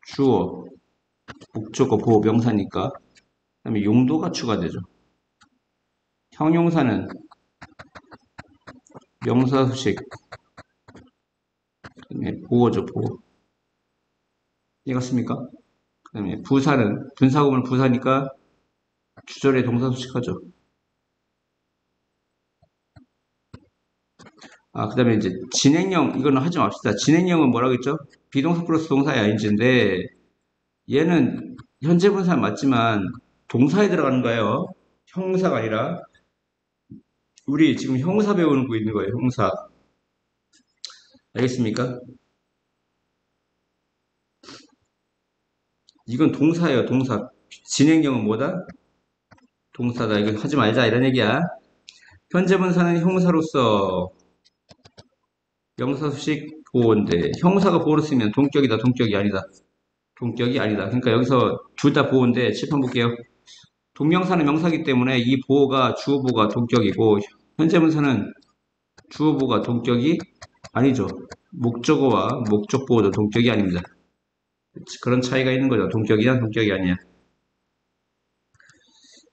주어, 목적어, 보호, 명사니까 그 다음에 용도가 추가되죠. 형용사는 명사 수식, 그다음에 보호죠, 보호. 이해갔습니까? 그 다음에 부사는 분사구문 부사니까 주절에 동사 수식하죠. 그 다음에 이제 진행형, 이거는 하지 맙시다. 진행형은 뭐라고 했죠? 비동사 플러스 동사의 ing인데 얘는 현재 분사 맞지만 동사에 들어가는 거예요. 형사가 아니라. 우리 지금 형사 배우고 있는 거예요. 형사. 알겠습니까? 이건 동사예요. 동사. 진행형은 뭐다? 동사다. 이거 하지 말자 이런 얘기야. 현재 분사는 형사로서 명사 수식 보호인데 형사가 보호를 쓰면 동격이다. 동격이 아니다. 동격이 아니다. 그러니까 여기서 둘 다 보호인데 칠판 볼게요. 동명사는 명사기 때문에 이 보호가 주어보가 동격이고 현재분사는 주어보가 동격이 아니죠. 목적어와 목적보호도 동격이 아닙니다. 그런 차이가 있는 거죠. 동격이야 동격이 아니야.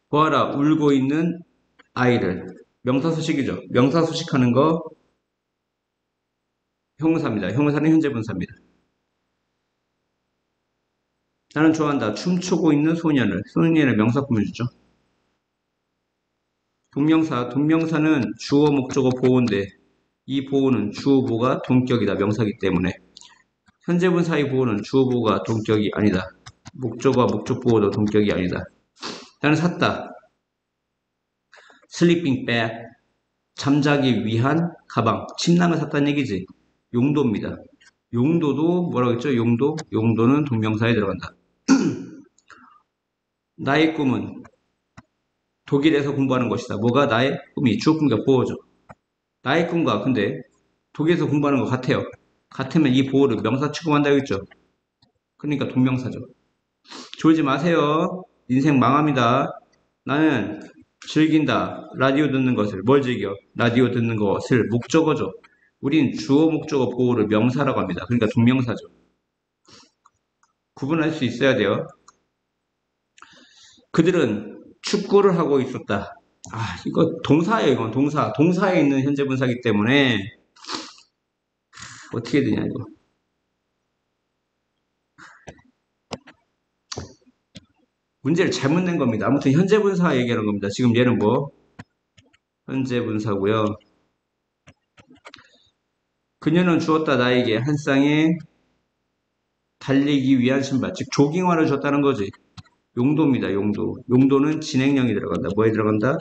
보아라 울고 있는 아이를. 명사수식이죠. 명사수식하는 거 형사입니다. 형사는 현재분사입니다. 나는 좋아한다. 춤추고 있는 소년을. 소년을 명사 꾸며주죠. 동명사. 동명사는 주어 목적어 보호인데 이 보호는 주어보가 동격이다. 명사기 때문에 현재분사의 보호는 주어보가 동격이 아니다. 목적어와 목적보호도 동격이 아니다. 나는 샀다. 슬리핑 백. 잠자기 위한 가방. 침낭을 샀다는 얘기지. 용도입니다. 용도도 뭐라고 했죠? 용도. 용도는 동명사에 들어간다. 나의 꿈은 독일에서 공부하는 것이다. 뭐가 나의 꿈이 주어꿈과 보호죠. 나의 꿈과 근데 독일에서 공부하는 것 같아요. 같으면 이 보호를 명사 취급한다고 했죠. 그러니까 동명사죠. 졸지 마세요. 인생 망합니다. 나는 즐긴다. 라디오 듣는 것을. 뭘 즐겨? 라디오 듣는 것을 목적어죠. 우린 주어 목적어 보호를 명사라고 합니다. 그러니까 동명사죠. 구분할 수 있어야 돼요. 그들은 축구를 하고 있었다. 이거 동사예요. 이건 동사. 동사에 있는 현재 분사이기 때문에 어떻게 되냐 이거. 문제를 잘못 낸 겁니다. 아무튼 현재 분사 얘기하는 겁니다. 지금 얘는 뭐? 현재 분사고요. 그녀는 주었다 나에게 한 쌍의 달리기 위한 신발, 즉 조깅화를 줬다는 거지. 용도입니다. 용도. 용도는 진행형이 들어간다. 뭐에 들어간다?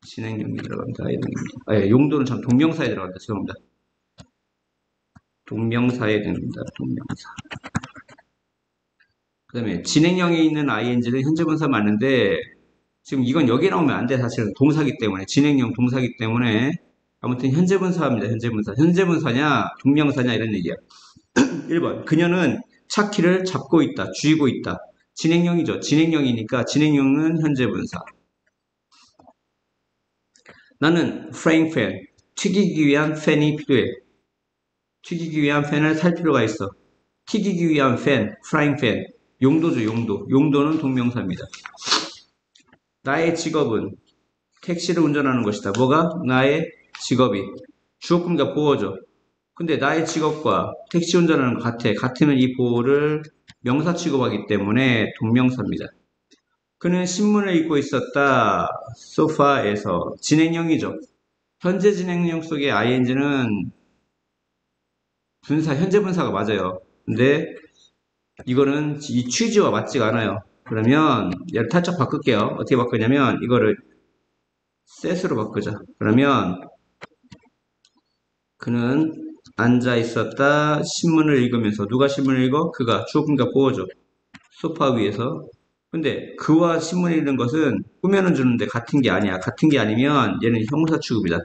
진행형이 들어간다. 이런 얘기입니다. 예, 용도는 참 동명사에 들어간다. 죄송합니다. 동명사에 들어간다. 동명사. 그 다음에 진행형에 있는 ing는 현재분사 맞는데 지금 이건 여기 나오면 안 돼. 사실은 동사기 때문에. 진행형 동사기 때문에 아무튼 현재분사입니다. 현재분사. 현재분사냐 동명사냐 이런 얘기야. 1번 그녀는 차키를 잡고 있다. 쥐고 있다. 진행형이죠. 진행형이니까 진행형은 현재분사. 나는 프라잉 팬. 튀기기 위한 팬이 필요해. 튀기기 위한 팬을 살 필요가 있어. 튀기기 위한 팬, 프라잉 팬. 용도죠, 용도. 용도는 동명사입니다. 나의 직업은 택시를 운전하는 것이다. 뭐가? 나의 직업이. 주어금과 보어죠. 근데 나의 직업과 택시 운전하는 것 같아. 같으면 이 보어를 명사 취급하기 때문에 동명사입니다. 그는 신문을 읽고 있었다. 소파에서. 진행형이죠. 현재 진행형 속의 ing는 분사, 현재 분사가 맞아요. 근데 이거는 이 취지와 맞지가 않아요. 그러면 얘를 살짝 바꿀게요. 어떻게 바꾸냐면 이거를 set으로 바꾸자. 그러면 그는 앉아 있었다. 신문을 읽으면서. 누가 신문을 읽어? 그가. 주어금과 보어죠. 소파 위에서. 근데 그와 신문을 읽는 것은 꾸며는 주는데 같은 게 아니야. 같은 게 아니면 얘는 형사 취급이다.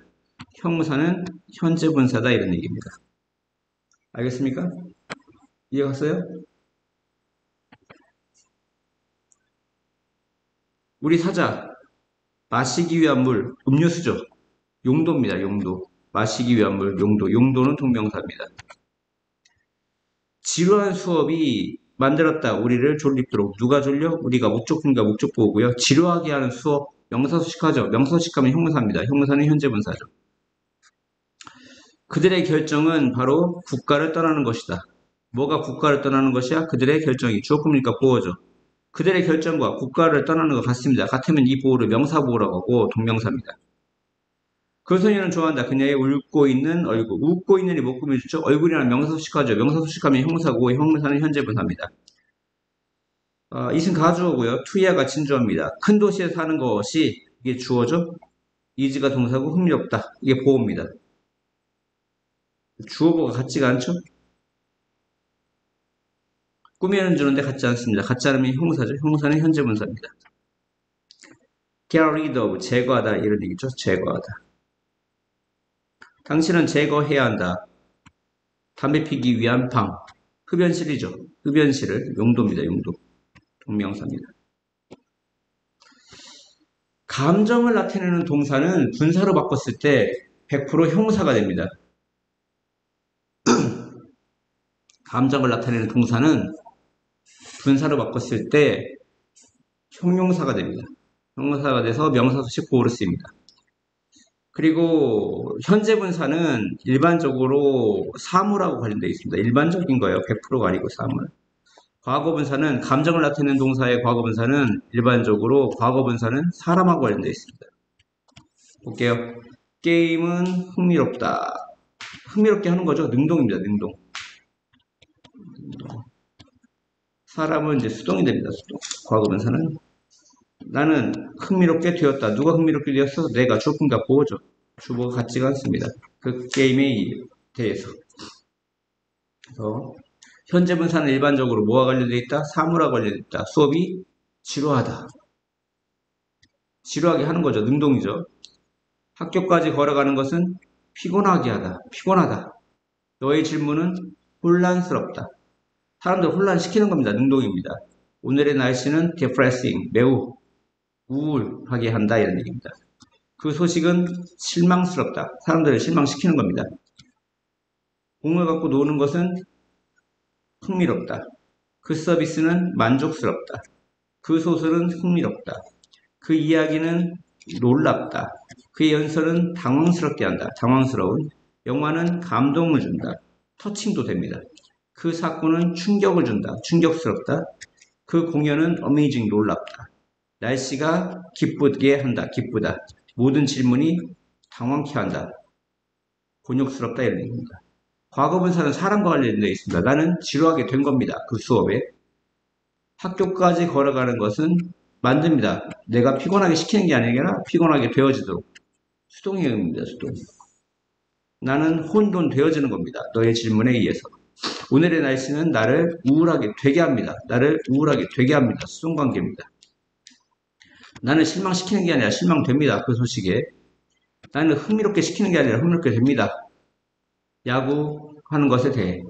형사는 현재 분사다 이런 얘기입니다. 알겠습니까? 이해갔어요? 우리 사자. 마시기 위한 물. 음료수죠. 용도입니다. 용도. 마시기 위한 물. 용도. 용도는 동명사입니다. 지루한 수업이 만들었다. 우리를 졸립도록. 누가 졸려? 우리가 목적분과 목적보고요. 지루하게 하는 수업. 명사소식하죠. 명사소식하면 형용사입니다. 형용사는 현재분사죠. 그들의 결정은 바로 국가를 떠나는 것이다. 뭐가 국가를 떠나는 것이야? 그들의 결정이. 주어품이니까 보어죠. 그들의 결정과 국가를 떠나는 것 같습니다. 같으면 이 보호를 명사보호라고 하고 동명사입니다. 그 소녀는 좋아한다. 그녀의 웃고 있는 얼굴. 웃고 있는이 뭐 꾸며주죠? 얼굴이라는 명사소식하죠. 명사소식하면 형사고 형사는 현재분사입니다. 이승 가주어고요. 투이아가 진주어입니다. 큰 도시에 사는 것이 이게 주어죠. 이즈가 동사고 흥미롭다. 이게 보호입니다. 주어보가 같지가 않죠? 꾸며는 주는데 같지 않습니다. 같지 않으면 형사죠. 형사는 현재분사입니다. get rid of, 제거하다 이런 얘기죠. 제거하다. 당신은 제거해야 한다. 담배 피기 위한 방. 흡연실이죠. 흡연실을 용도입니다. 용도. 동명사입니다. 감정을 나타내는 동사는 분사로 바꿨을 때 100% 형사가 됩니다. 감정을 나타내는 동사는 분사로 바꿨을 때 형용사가 됩니다. 형용사가 돼서 명사소식 보호를 쓰입니다. 그리고 현재 분사는 일반적으로 사물하고 관련되어 있습니다. 일반적인 거예요. 100%가 아니고 사물. 과거 분사는 감정을 나타내는 동사의 과거 분사는 일반적으로 과거 분사는 사람하고 관련되어 있습니다. 볼게요. 게임은 흥미롭다. 흥미롭게 하는 거죠. 능동입니다. 능동. 사람은 이제 수동이 됩니다. 수동. 과거 분사는 나는 흥미롭게 되었다. 누가 흥미롭게 되었어? 내가. 주어가 보호죠. 주어가 같지가 않습니다. 그 게임에 대해서. 그래서 현재 분사는 일반적으로 뭐와 관련되어 있다? 사물과 관련되어 있다. 수업이 지루하다. 지루하게 하는 거죠. 능동이죠. 학교까지 걸어가는 것은 피곤하게 하다. 피곤하다. 너의 질문은 혼란스럽다. 사람들 혼란시키는 겁니다. 능동입니다. 오늘의 날씨는 depressing, 매우 우울하게 한다 이런 얘기입니다. 그 소식은 실망스럽다. 사람들을 실망시키는 겁니다. 공을 갖고 노는 것은 흥미롭다. 그 서비스는 만족스럽다. 그 소설은 흥미롭다. 그 이야기는 놀랍다. 그 연설은 당황스럽게 한다. 당황스러운. 영화는 감동을 준다. 터칭도 됩니다. 그 사건은 충격을 준다. 충격스럽다. 그 공연은 어메이징 놀랍다. 날씨가 기쁘게 한다. 기쁘다. 모든 질문이 당황케 한다. 곤욕스럽다 이런 얘기입니다. 과거분사는 사람과 관련되어 있습니다. 나는 지루하게 된 겁니다. 그 수업에. 학교까지 걸어가는 것은 만듭니다. 내가 피곤하게 시키는 게 아니라 피곤하게 되어지도록. 수동의 의미입니다. 수동. 나는 혼돈되어지는 겁니다. 너의 질문에 의해서. 오늘의 날씨는 나를 우울하게 되게 합니다. 나를 우울하게 되게 합니다. 수동관계입니다. 나는 실망시키는 게 아니라 실망됩니다. 그 소식에. 나는 흥미롭게 시키는 게 아니라 흥미롭게 됩니다. 야구하는 것에 대해.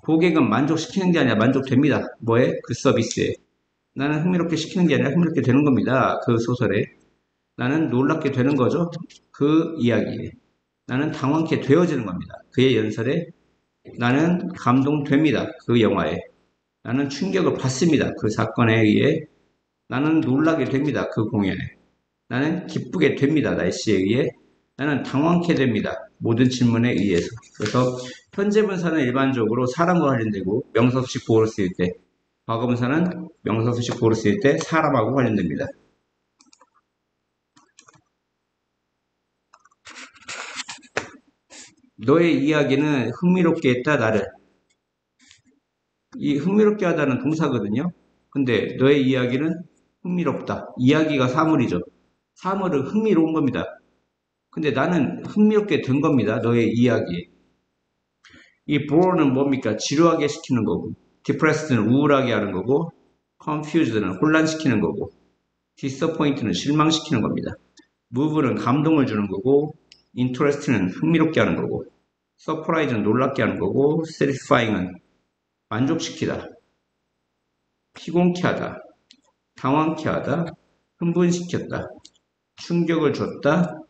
고객은 만족시키는 게 아니라 만족됩니다. 뭐에? 그 서비스에. 나는 흥미롭게 시키는 게 아니라 흥미롭게 되는 겁니다. 그 소설에. 나는 놀랍게 되는 거죠. 그 이야기에. 나는 당황케 되어지는 겁니다. 그의 연설에. 나는 감동됩니다. 그 영화에. 나는 충격을 받습니다. 그 사건에 의해. 나는 놀라게 됩니다. 그 공연에. 나는 기쁘게 됩니다. 날씨에 의해. 나는 당황케 됩니다. 모든 질문에 의해서. 그래서 현재분사는 일반적으로 사람과 관련되고 명사수식 보호를 쓰일 때, 과거분사는 명사수식 보호를 쓰일 때 사람하고 관련됩니다. 너의 이야기는 흥미롭게 했다, 나를. 이 흥미롭게 하다는 동사거든요. 근데 너의 이야기는 흥미롭다. 이야기가 사물이죠. 사물은 흥미로운 겁니다. 근데 나는 흥미롭게 된 겁니다. 너의 이야기에. 이 bore는 뭡니까? 지루하게 시키는 거고, depressed는 우울하게 하는 거고, confused는 혼란시키는 거고, disappoint는 실망시키는 겁니다. move는 감동을 주는 거고, interest는 흥미롭게 하는 거고, surprise는 놀랍게 하는 거고, satisfying은 만족시키다, 피곤케 하다, 당황케 하다, 흥분시켰다, 충격을 줬다,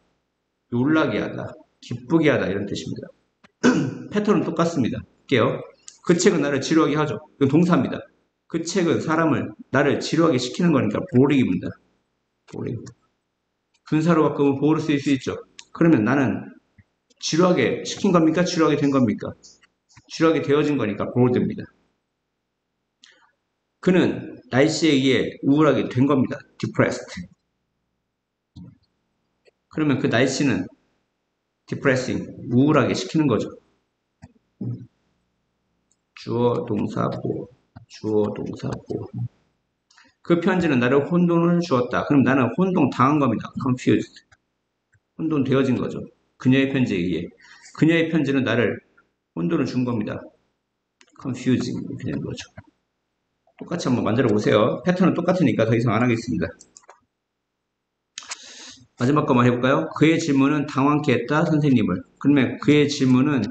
놀라게 하다, 기쁘게 하다 이런 뜻입니다. 패턴은 똑같습니다. 볼게요. 그 책은 나를 지루하게 하죠. 이건 동사입니다. 그 책은 사람을 나를 지루하게 시키는 거니까 보링입니다. 보링. 분사로 바꾸면 보호를 쓸 수 있죠. 그러면 나는 지루하게 시킨 겁니까? 지루하게 된 겁니까? 지루하게 되어진 거니까 보호됩니다. 그는 날씨에 의해 우울하게 된 겁니다. depressed. 그러면 그 날씨는 depressing, 우울하게 시키는 거죠. 주어, 동사, 보호. 주어, 동사, 보호. 그 편지는 나를 혼돈을 주었다. 그럼 나는 혼동 당한 겁니다. confused. 혼돈 되어진 거죠. 그녀의 편지에 의해. 그녀의 편지는 나를 혼돈을 준 겁니다. confusing. 이렇게 되는 거죠. 똑같이 한번 만들어 보세요. 패턴은 똑같으니까 더 이상 안 하겠습니다. 마지막 거만 해볼까요? 그의 질문은 당황케 했다, 선생님을. 그러면 그의 질문은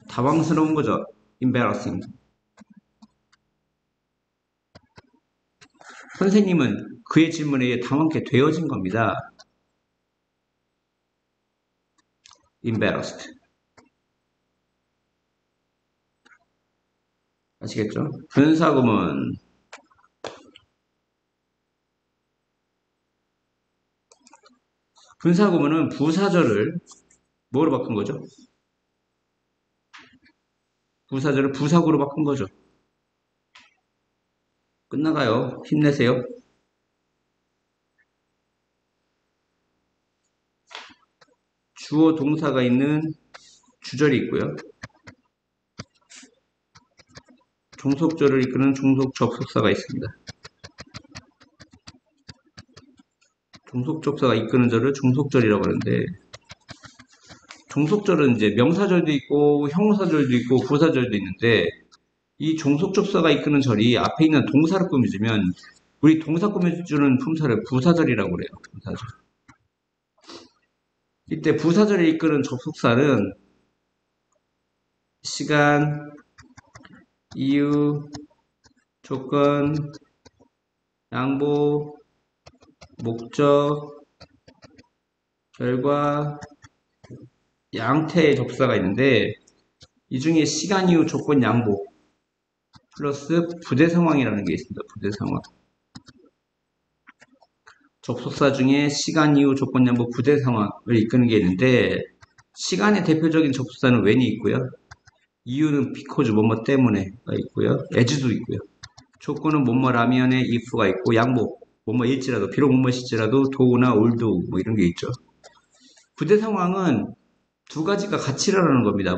당황스러운 거죠. embarrassing. 선생님은 그의 질문에 의해 당황케 되어진 겁니다. embarrassed. 아시겠죠? 분사구문. 분사구문은 부사절을 뭐로 바꾼 거죠? 부사절을 부사구로 바꾼 거죠. 끝나가요. 힘내세요. 주어 동사가 있는 주절이 있고요. 종속절을 이끄는 종속 접속사가 있습니다. 종속 접사가 이끄는 절을 종속절이라고 하는데, 종속절은 이제 명사절도 있고 형용사절도 있고 부사절도 있는데, 이 종속 접사가 이끄는 절이 앞에 있는 동사를 꾸며주면 우리 동사 꾸며주는 품사를 부사절이라고 그래요. 부사절. 이때 부사절을 이끄는 접속사는 시간, 이유, 조건, 양보, 목적, 결과, 양태의 접사가 있는데 이 중에 시간, 이유, 조건, 양보 플러스 부대 상황이라는 게 있습니다. 부대 상황. 접속사 중에 시간, 이유, 조건, 양보, 부대 상황을 이끄는 게 있는데 시간의 대표적인 접속사는 when이 있고요. 이유는 because 뭐뭐 때문에가 있고요. as도 있고요. 조건은 뭐뭐라면에 if가 있고 양보 뭐뭐일지라도 비록 뭐뭐일지라도 do나 although 뭐 이런 게 있죠. 부대 상황은 두 가지가 같이 일어나는 겁니다.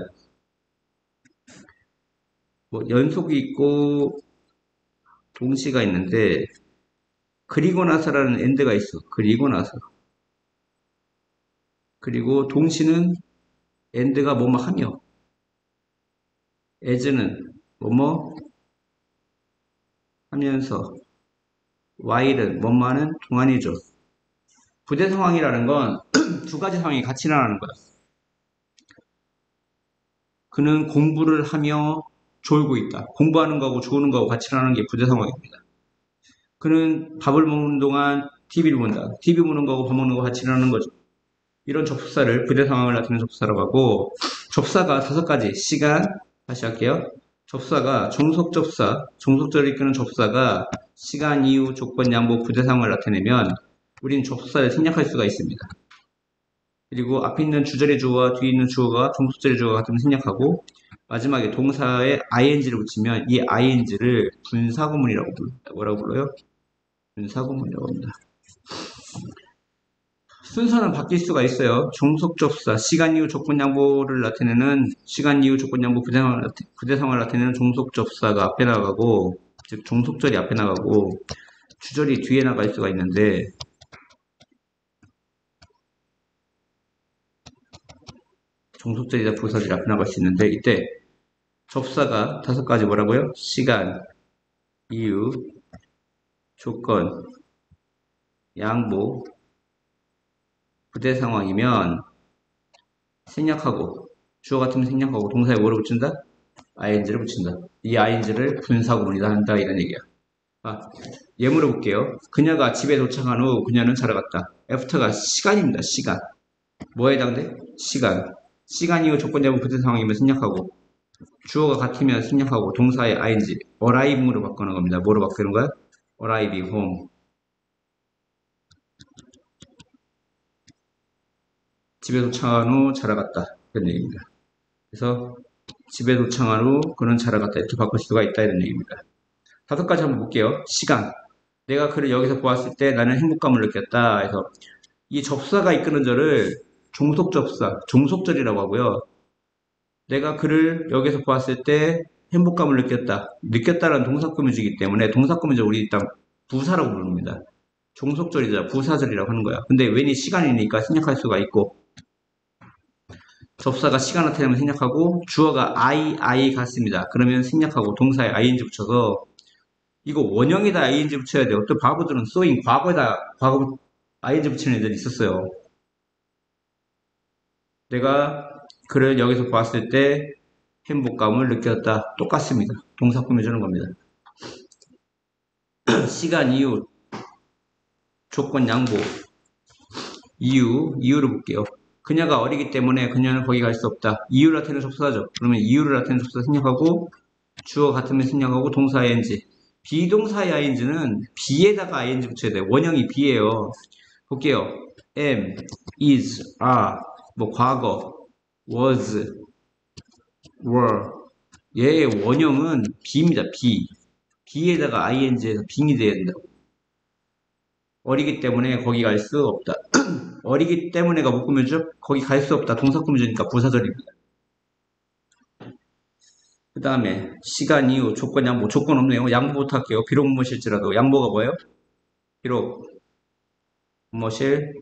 뭐 연속이 있고 동시가 있는데 그리고 나서라는 엔드가 있어. 그리고 나서. 그리고 동시는 엔드가 뭐뭐 하며 as는 뭐뭐 하면서 while은 뭐뭐 하는 동안이죠. 부대 상황이라는 건 두 가지 상황이 같이 일어나는 거야. 그는 공부를 하며 졸고 있다. 공부하는 거하고 조는 거하고 같이 일어나는 게 부대 상황입니다. 그는 밥을 먹는 동안 TV를 본다. TV 보는 거하고 밥 먹는 거 같이 일어나는 거죠. 이런 접속사를 부대 상황을 나타내는 접속사라고 하고 접사가 다섯 가지 시간 다시 할게요. 접사가 종속접사, 종속절을 이끄는 접사가 시간, 이유, 조건, 양보, 부대 상황을 나타내면 우린 접속사를 생략할 수가 있습니다. 그리고 앞에 있는 주절의 주어와 뒤에 있는 주어가 종속절의 주어가 같으면 생략하고 마지막에 동사에 ing를 붙이면 이 ing를 분사구문이라고 부릅니다. 뭐라고 불러요? 분사구문이라고 합니다. 순서는 바뀔 수가 있어요. 종속접사, 시간 이후 조건 양보를 나타내는 시간 이후 조건 양보 부대 상황을 나타내는 종속접사가 앞에 나가고 즉 종속절이 앞에 나가고 주절이 뒤에 나갈 수가 있는데 종속절이나 부사절이 앞에 나갈 수 있는데 이때 접사가 다섯 가지 뭐라고요? 시간, 이유, 조건, 양보, 부대 상황이면 생략하고 주어 같으면 생략하고 동사에 뭐를 붙인다? ing를 붙인다. 이 ing를 분사구문이다 한다 이런 얘기야. 예문을 볼게요. 그녀가 집에 도착한 후 그녀는 자러 갔다. after가 시간입니다. 시간. 뭐에 해당돼? 시간. 시간 이후 조건 잡은 부대 상황이면 생략하고 주어가 같으면 생략하고 동사의 ing, arrive으로 바꾸는 겁니다. 뭐로 바꾸는 거야? arriving home. 집에 도착한 후 자러 갔다. 이런 얘기입니다. 그래서 집에 도착한 후 그는 자러 갔다. 이렇게 바꿀 수가 있다. 이런 얘기입니다. 다섯 가지 한번 볼게요. 시간. 내가 그를 여기서 보았을 때 나는 행복감을 느꼈다. 해서 이 접사가 이끄는 절을 종속접사, 종속절이라고 하고요. 내가 그를 여기서 보았을 때 행복감을 느꼈다. 느꼈다라는 동사구문이기 때문에 동사구문을 우리 일단 부사라고 부릅니다. 종속절이자 부사절이라고 하는 거야. 근데 왠이 시간이니까 생략할 수가 있고 접사가 시간 나타내면 생략하고 주어가 I 같습니다. 그러면 생략하고 동사에 ing 붙여서 이거 원형에다 ing 붙여야 돼요. 또 바보들은 소인 과거에다 과거 ing 붙이는 애들이 있었어요. 내가 그를 여기서 봤을 때 행복감을 느꼈다. 똑같습니다. 동사 꾸며주는 겁니다. 시간, 이유, 조건, 양보, 이유를 볼게요. 그녀가 어리기 때문에 그녀는 거기 갈 수 없다. 이유를 나타내는 접수하죠. 그러면 이유를 나타내는 접수 생략하고 주어 같으면 생략하고 동사 ing. 비동사의 ing는 be에다가 ing 붙여야 돼요. 원형이 be예요. 볼게요. am, is, are, 뭐 과거, was, were. 얘의 원형은 be입니다. be에다가 ing에서 being이 돼야 된다고. 어리기 때문에 거기 갈 수 없다. 어리기 때문에가 뭐 꾸며줘? 거기 갈 수 없다. 동사 꾸며주니까 부사절입니다. 그 다음에 시간, 이유, 조건, 양보. 조건 없네요. 양보부터 할게요. 비록 무엇일지라도. 양보가 뭐예요? 비록 무엇일지라도.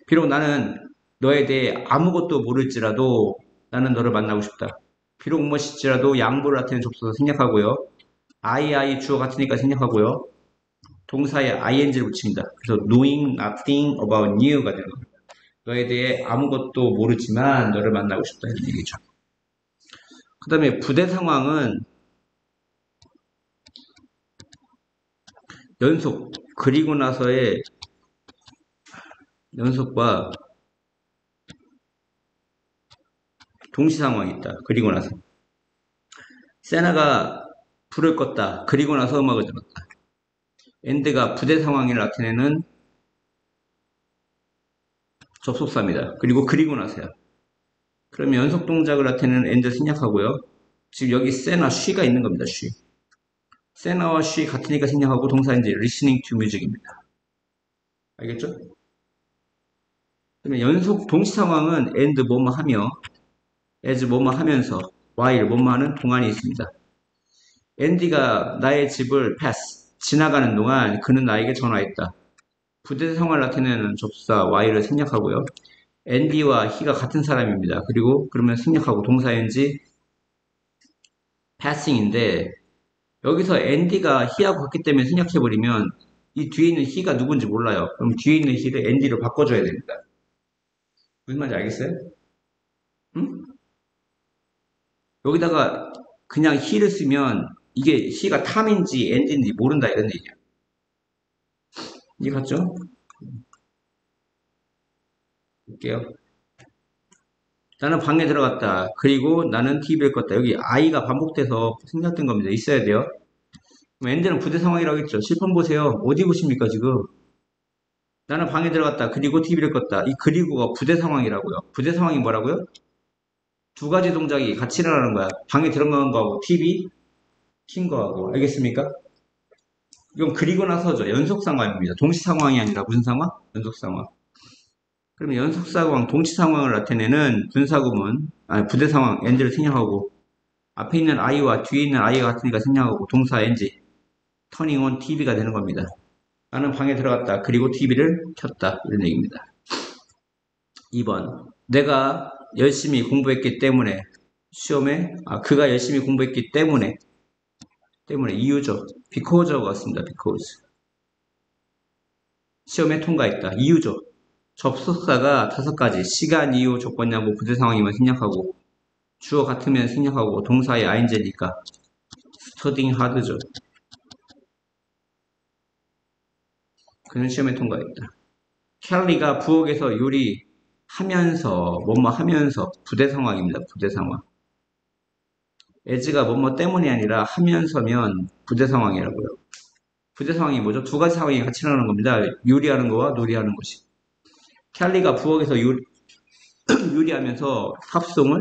비록 나는 너에 대해 아무것도 모를지라도 나는 너를 만나고 싶다. 비록 무엇일지라도 양보를 나타내는 접수도 생략하고요. I 주어 같으니까 생략하고요. 동사에 ing를 붙입니다. 그래서 knowing nothing about you가 되는 겁니다. 너에 대해 아무것도 모르지만 너를 만나고 싶다 이런 얘기죠. 그 다음에 부대 상황은 연속 그리고 나서의 연속과 동시 상황이 있다. 그리고 나서 세나가 불을 껐다. 그리고 나서 음악을 들었다. 엔드가 부대 상황을 나타내는 접속사입니다. 그리고 나서야. 그러면 연속 동작을 나타내는 엔드 생략하고요. 지금 여기 세나 쉬가 있는 겁니다. 쉬. 세나와 쉬 같으니까 생략하고 동사인지 listening to music입니다. 알겠죠? 그러면 연속 동시 상황은 and 뭐뭐 하며 as 뭐뭐 하면서 while 뭐뭐 하는 동안이 있습니다. 앤디가 나의 집을 pass 지나가는 동안 그는 나에게 전화했다. 부대상황을 나타내는 접수사 while을 생략하고요. 앤디와 he가 같은 사람입니다. 그리고 그러면 생략하고 동사인지 passing인데 여기서 앤디가 he하고 같기 때문에 생략해버리면 이 뒤에 있는 he가 누군지 몰라요. 그럼 뒤에 있는 he를 앤디로 바꿔줘야 됩니다. 무슨 말인지 알겠어요? 응? 여기다가 그냥 he를 쓰면 이게 he가 탐인지 앤디인지 모른다 이런 얘기야. 이해 갔죠? 볼게요. 나는 방에 들어갔다. 그리고 나는 TV를 껐다. 여기 I가 반복돼서 생략된 겁니다. 있어야 돼요. 그럼 앤디는 부대 상황이라고 했죠. 실판 보세요. 어디 보십니까, 지금? 나는 방에 들어갔다. 그리고 TV를 껐다. 이 그리고가 부대 상황이라고요. 부대 상황이 뭐라고요? 두 가지 동작이 같이 일어나는 거야. 방에 들어간 거하고 TV 킨 거하고. 알겠습니까? 이건 그리고 나서죠. 연속 상황입니다. 동시 상황이 아니라 무슨 상황? 연속 상황. 그러면 연속 상황, 동시 상황을 나타내는 분사구문, 부대 상황, 엔드를 생략하고 앞에 있는 I와 뒤에 있는 I가 같으니까 생략하고 동사 NG, turning on TV가 되는 겁니다. 나는 방에 들어갔다. 그리고 TV를 켰다. 이런 얘기입니다. 2번. 내가 열심히 공부했기 때문에 시험에 그가 열심히 공부했기 때문에 이유죠. because라고 같습니다. because. 시험에 통과했다. 이유죠. 접속사가 5가지. 시간, 이유, 조건, 양보, 부대 상황이면 생략하고 주어 같으면 생략하고 동사의 ing니까 studying hard죠. 그는 시험에 통과했다. 켈리가 부엌에서 요리하면서 뭐뭐 하면서 부대 상황입니다. 부대 상황. as가 뭐뭐 때문이 아니라 하면서면 부대 상황이라고요. 부대 상황이 뭐죠? 두 가지 상황이 같이 일어나는 겁니다. 요리하는 거와 놀이하는 것이. 켈리가 부엌에서 요리하면서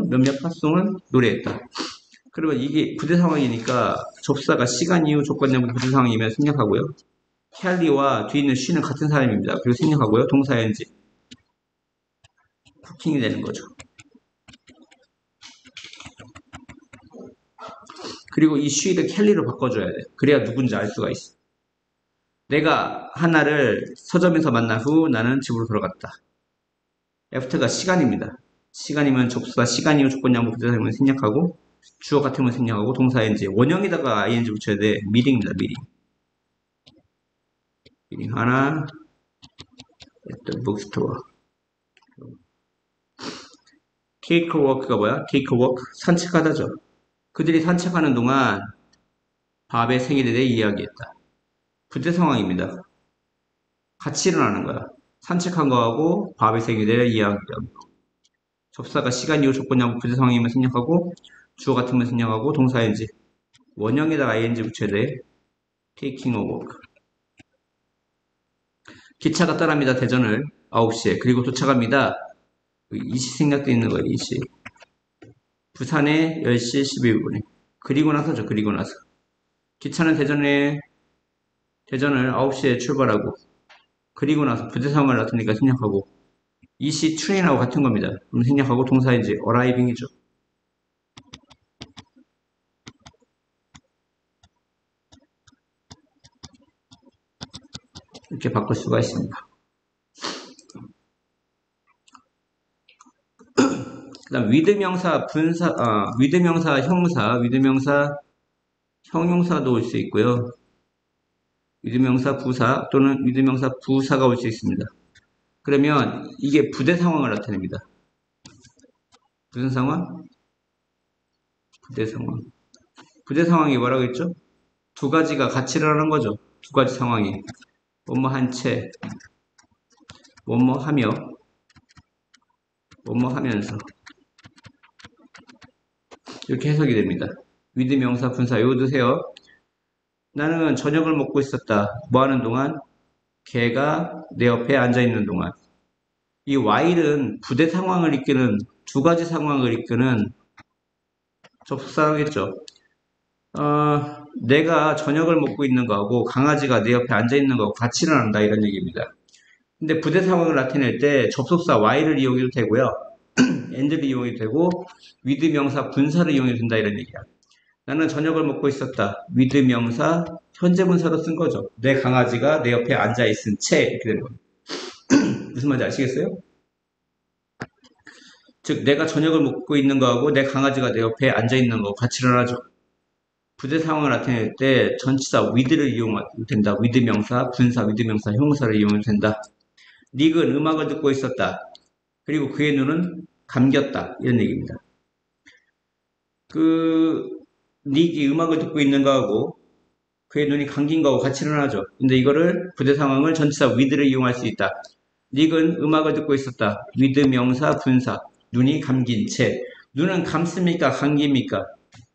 몇몇 팝송을 노래했다. 그러면 이게 부대 상황이니까 접사가 시간, 이유, 조건, 양보, 부대 상황이면 생략하고요. 켈리와 뒤에 있는 she는 같은 사람입니다. 그리고 생략하고요. 동사인지 쿠킹이 되는 거죠. 그리고 이 she를 켈리로 바꿔줘야 돼. 그래야 누군지 알 수가 있어. 내가 하나를 서점에서 만난 후 나는 집으로 돌아갔다. after가 시간입니다. 시간이면 접수가 시간, 이후, 조건, 양보, 부대 상황이면 생략하고 주어 같으면 생략하고 동사인지 원형에다가 ing 붙여야 돼. meeting입니다. meeting 하나 at the bookstore. take a walk가 뭐야? take a walk 산책하다죠. 그들이 산책하는 동안 밥의 생일에 대해 이야기했다. 부대 상황입니다. 같이 일어나는 거야. 산책한 거하고 밥의 생일에 대해 이야기하고 접사가 시간, 이후, 조건, 양보, 부대 상황이면 생략하고 주어 같으면 생략하고 동사인지 원형에다가 ing 붙여야 돼. taking a walk. 기차가 떠납니다. 대전을 9시에. 그리고 도착합니다. 이시 생략되어 있는 거예요. 이시. 부산에 10시 11분에. 그리고 나서죠. 그리고 나서. 기차는 대전을 9시에 출발하고 그리고 나서 부대 상황을 나타내니까 생략하고 이시 트레인하고 같은 겁니다. 그럼 생략하고 동사인지 arriving이죠. 이렇게 바꿀 수가 있습니다. 그 다음 위드명사 위드명사 형사, 위드명사 형용사도 올 수 있고요. 위드명사 부사 또는 위드명사 부사가 올 수 있습니다. 그러면 이게 부대 상황을 나타냅니다. 무슨 상황? 부대 상황. 부대 상황이 뭐라고 했죠? 두 가지가 같이 일어나는 거죠. 두 가지 상황이. 뭐뭐 한 채, 뭐뭐 하며, 뭐뭐 하면서. 이렇게 해석이 됩니다. 위드 명사 분사 외워두세요. 나는 저녁을 먹고 있었다. 뭐 하는 동안? 걔가 내 옆에 앉아있는 동안. 이 while은 부대 상황을 이끄는 두 가지 상황을 이끄는 접속사겠죠. 내가 저녁을 먹고 있는 거하고 강아지가 내 옆에 앉아있는 거하고 같이 일어난다 이런 얘기입니다. 근데 부대 상황을 나타낼 때 접속사 while을 이용해도 되고요. and를 이용해도 되고 with 명사 분사를 이용해도 된다 이런 얘기야. 나는 저녁을 먹고 있었다. with 명사 현재 분사로 쓴 거죠. 내 강아지가 내 옆에 앉아있은 채 이렇게 되는 겁니다. 무슨 말인지 아시겠어요? 즉 내가 저녁을 먹고 있는 거하고 내 강아지가 내 옆에 앉아있는 거 같이 일어나죠. 부대 상황을 나타낼 때 전치사 with를 이용해도 된다. with 명사, 분사, with 명사, 형용사를 이용해도 된다. 닉은 음악을 듣고 있었다. 그리고 그의 눈은 감겼다. 이런 얘기입니다. 닉이 음악을 듣고 있는 거하고 그의 눈이 감긴 거하고 같이 일어나죠. 근데 이거를 부대 상황을 전치사 with를 이용할 수 있다. 닉은 음악을 듣고 있었다. with 명사, 분사, 눈이 감긴 채. 눈은 감습니까? 감깁니까?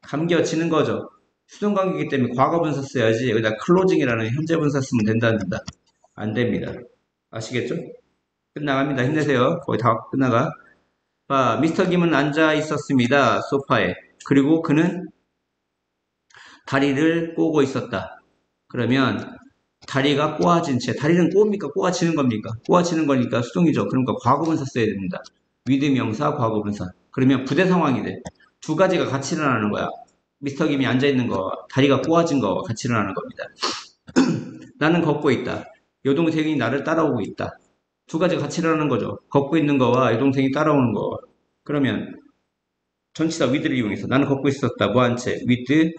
감겨지는 거죠. 수동관계이기 때문에 과거분사 써야지 여기다 closing이라는 현재분사 쓰면 된다 안 된다? 안 됩니다. 아시겠죠? 끝나갑니다. 힘내세요. 거의 다 끝나가. 봐, 미스터 김은 앉아 있었습니다. 소파에. 그리고 그는 다리를 꼬고 있었다. 그러면 다리가 꼬아진 채. 다리는 꼬입니까? 꼬아지는 겁니까? 꼬아지는 거니까 수동이죠. 그러니까 과거분사 써야 됩니다. with 명사, 과거분사. 그러면 부대 상황이 돼. 두 가지가 같이 일어나는 거야. 미스터 김이 앉아있는 거, 다리가 꼬아진 거 같이 일어나는 겁니다. 나는 걷고 있다. 여동생이 나를 따라오고 있다. 두 가지가 같이 일어나는 거죠. 걷고 있는 거와 여동생이 따라오는 거. 그러면 전치사 with를 이용해서 나는 걷고 있었다. 뭐한 채? with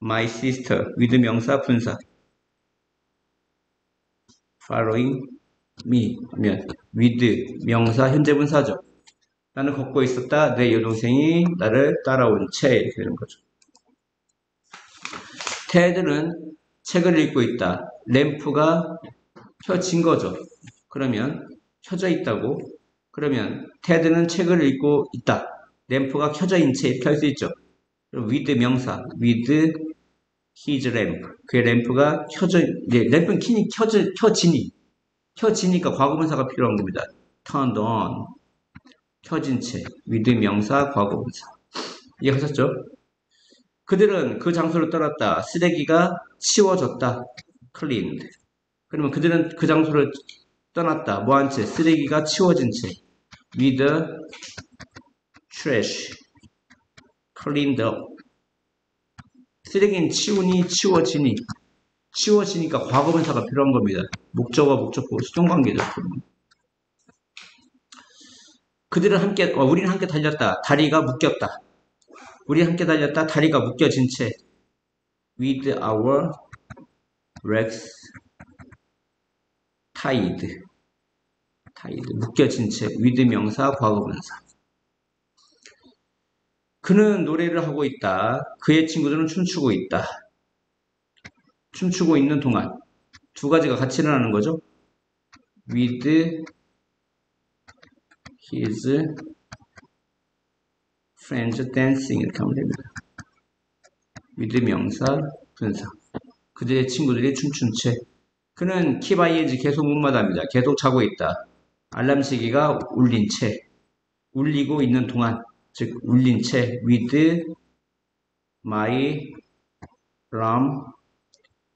my sister. with 명사, 분사. following me 하면 with 명사, 현재 분사죠. 나는 걷고 있었다. 내 여동생이 나를 따라온 채 이렇게 되는 거죠. 테드는 책을 읽고 있다. 램프가 켜진 거죠. 그러면 켜져 있다고. 그러면 테드는 책을 읽고 있다. 램프가 켜져 있는 채 이렇게 할 수 있죠. 그럼 with 명사, with his lamp. 그의 램프가 램프는 켜지니까 과거분사가 필요한 겁니다. turned on. 켜진 채. with 명사, 과거분사. 이해하셨죠? 그들은 그 장소를 떠났다. 쓰레기가 치워졌다. cleaned. 그러면 그들은 그 장소를 떠났다. 뭐한 채? 쓰레기가 치워진 채. with trash. cleaned up. 쓰레기는 치우니, 치워지니. 치워지니까 과거분사가 필요한 겁니다. 목적어, 목적보, 수동관계죠. 우리는 함께 달렸다. 다리가 묶였다. 우리 함께 달렸다. 다리가 묶여진 채. with our legs tied. 묶여진 채. with 명사, 과거분사. 그는 노래를 하고 있다. 그의 친구들은 춤추고 있다. 춤추고 있는 동안 두 가지가 같이 일어나는 거죠. with his friends dancing 이렇게 하면 됩니다. with 명사, 분사. 그들의 친구들이 춤춘 채. 그는 키바이에지 계속 문마답니다. 계속 자고 있다. 알람시계가 울린 채. 울리고 있는 동안. 즉 울린 채. with my alarm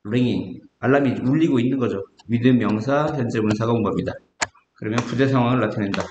ringing. 알람이 울리고 있는 거죠. with 명사, 현재 분사가 온 겁니다. 그러면 부대 상황을 나타낸다.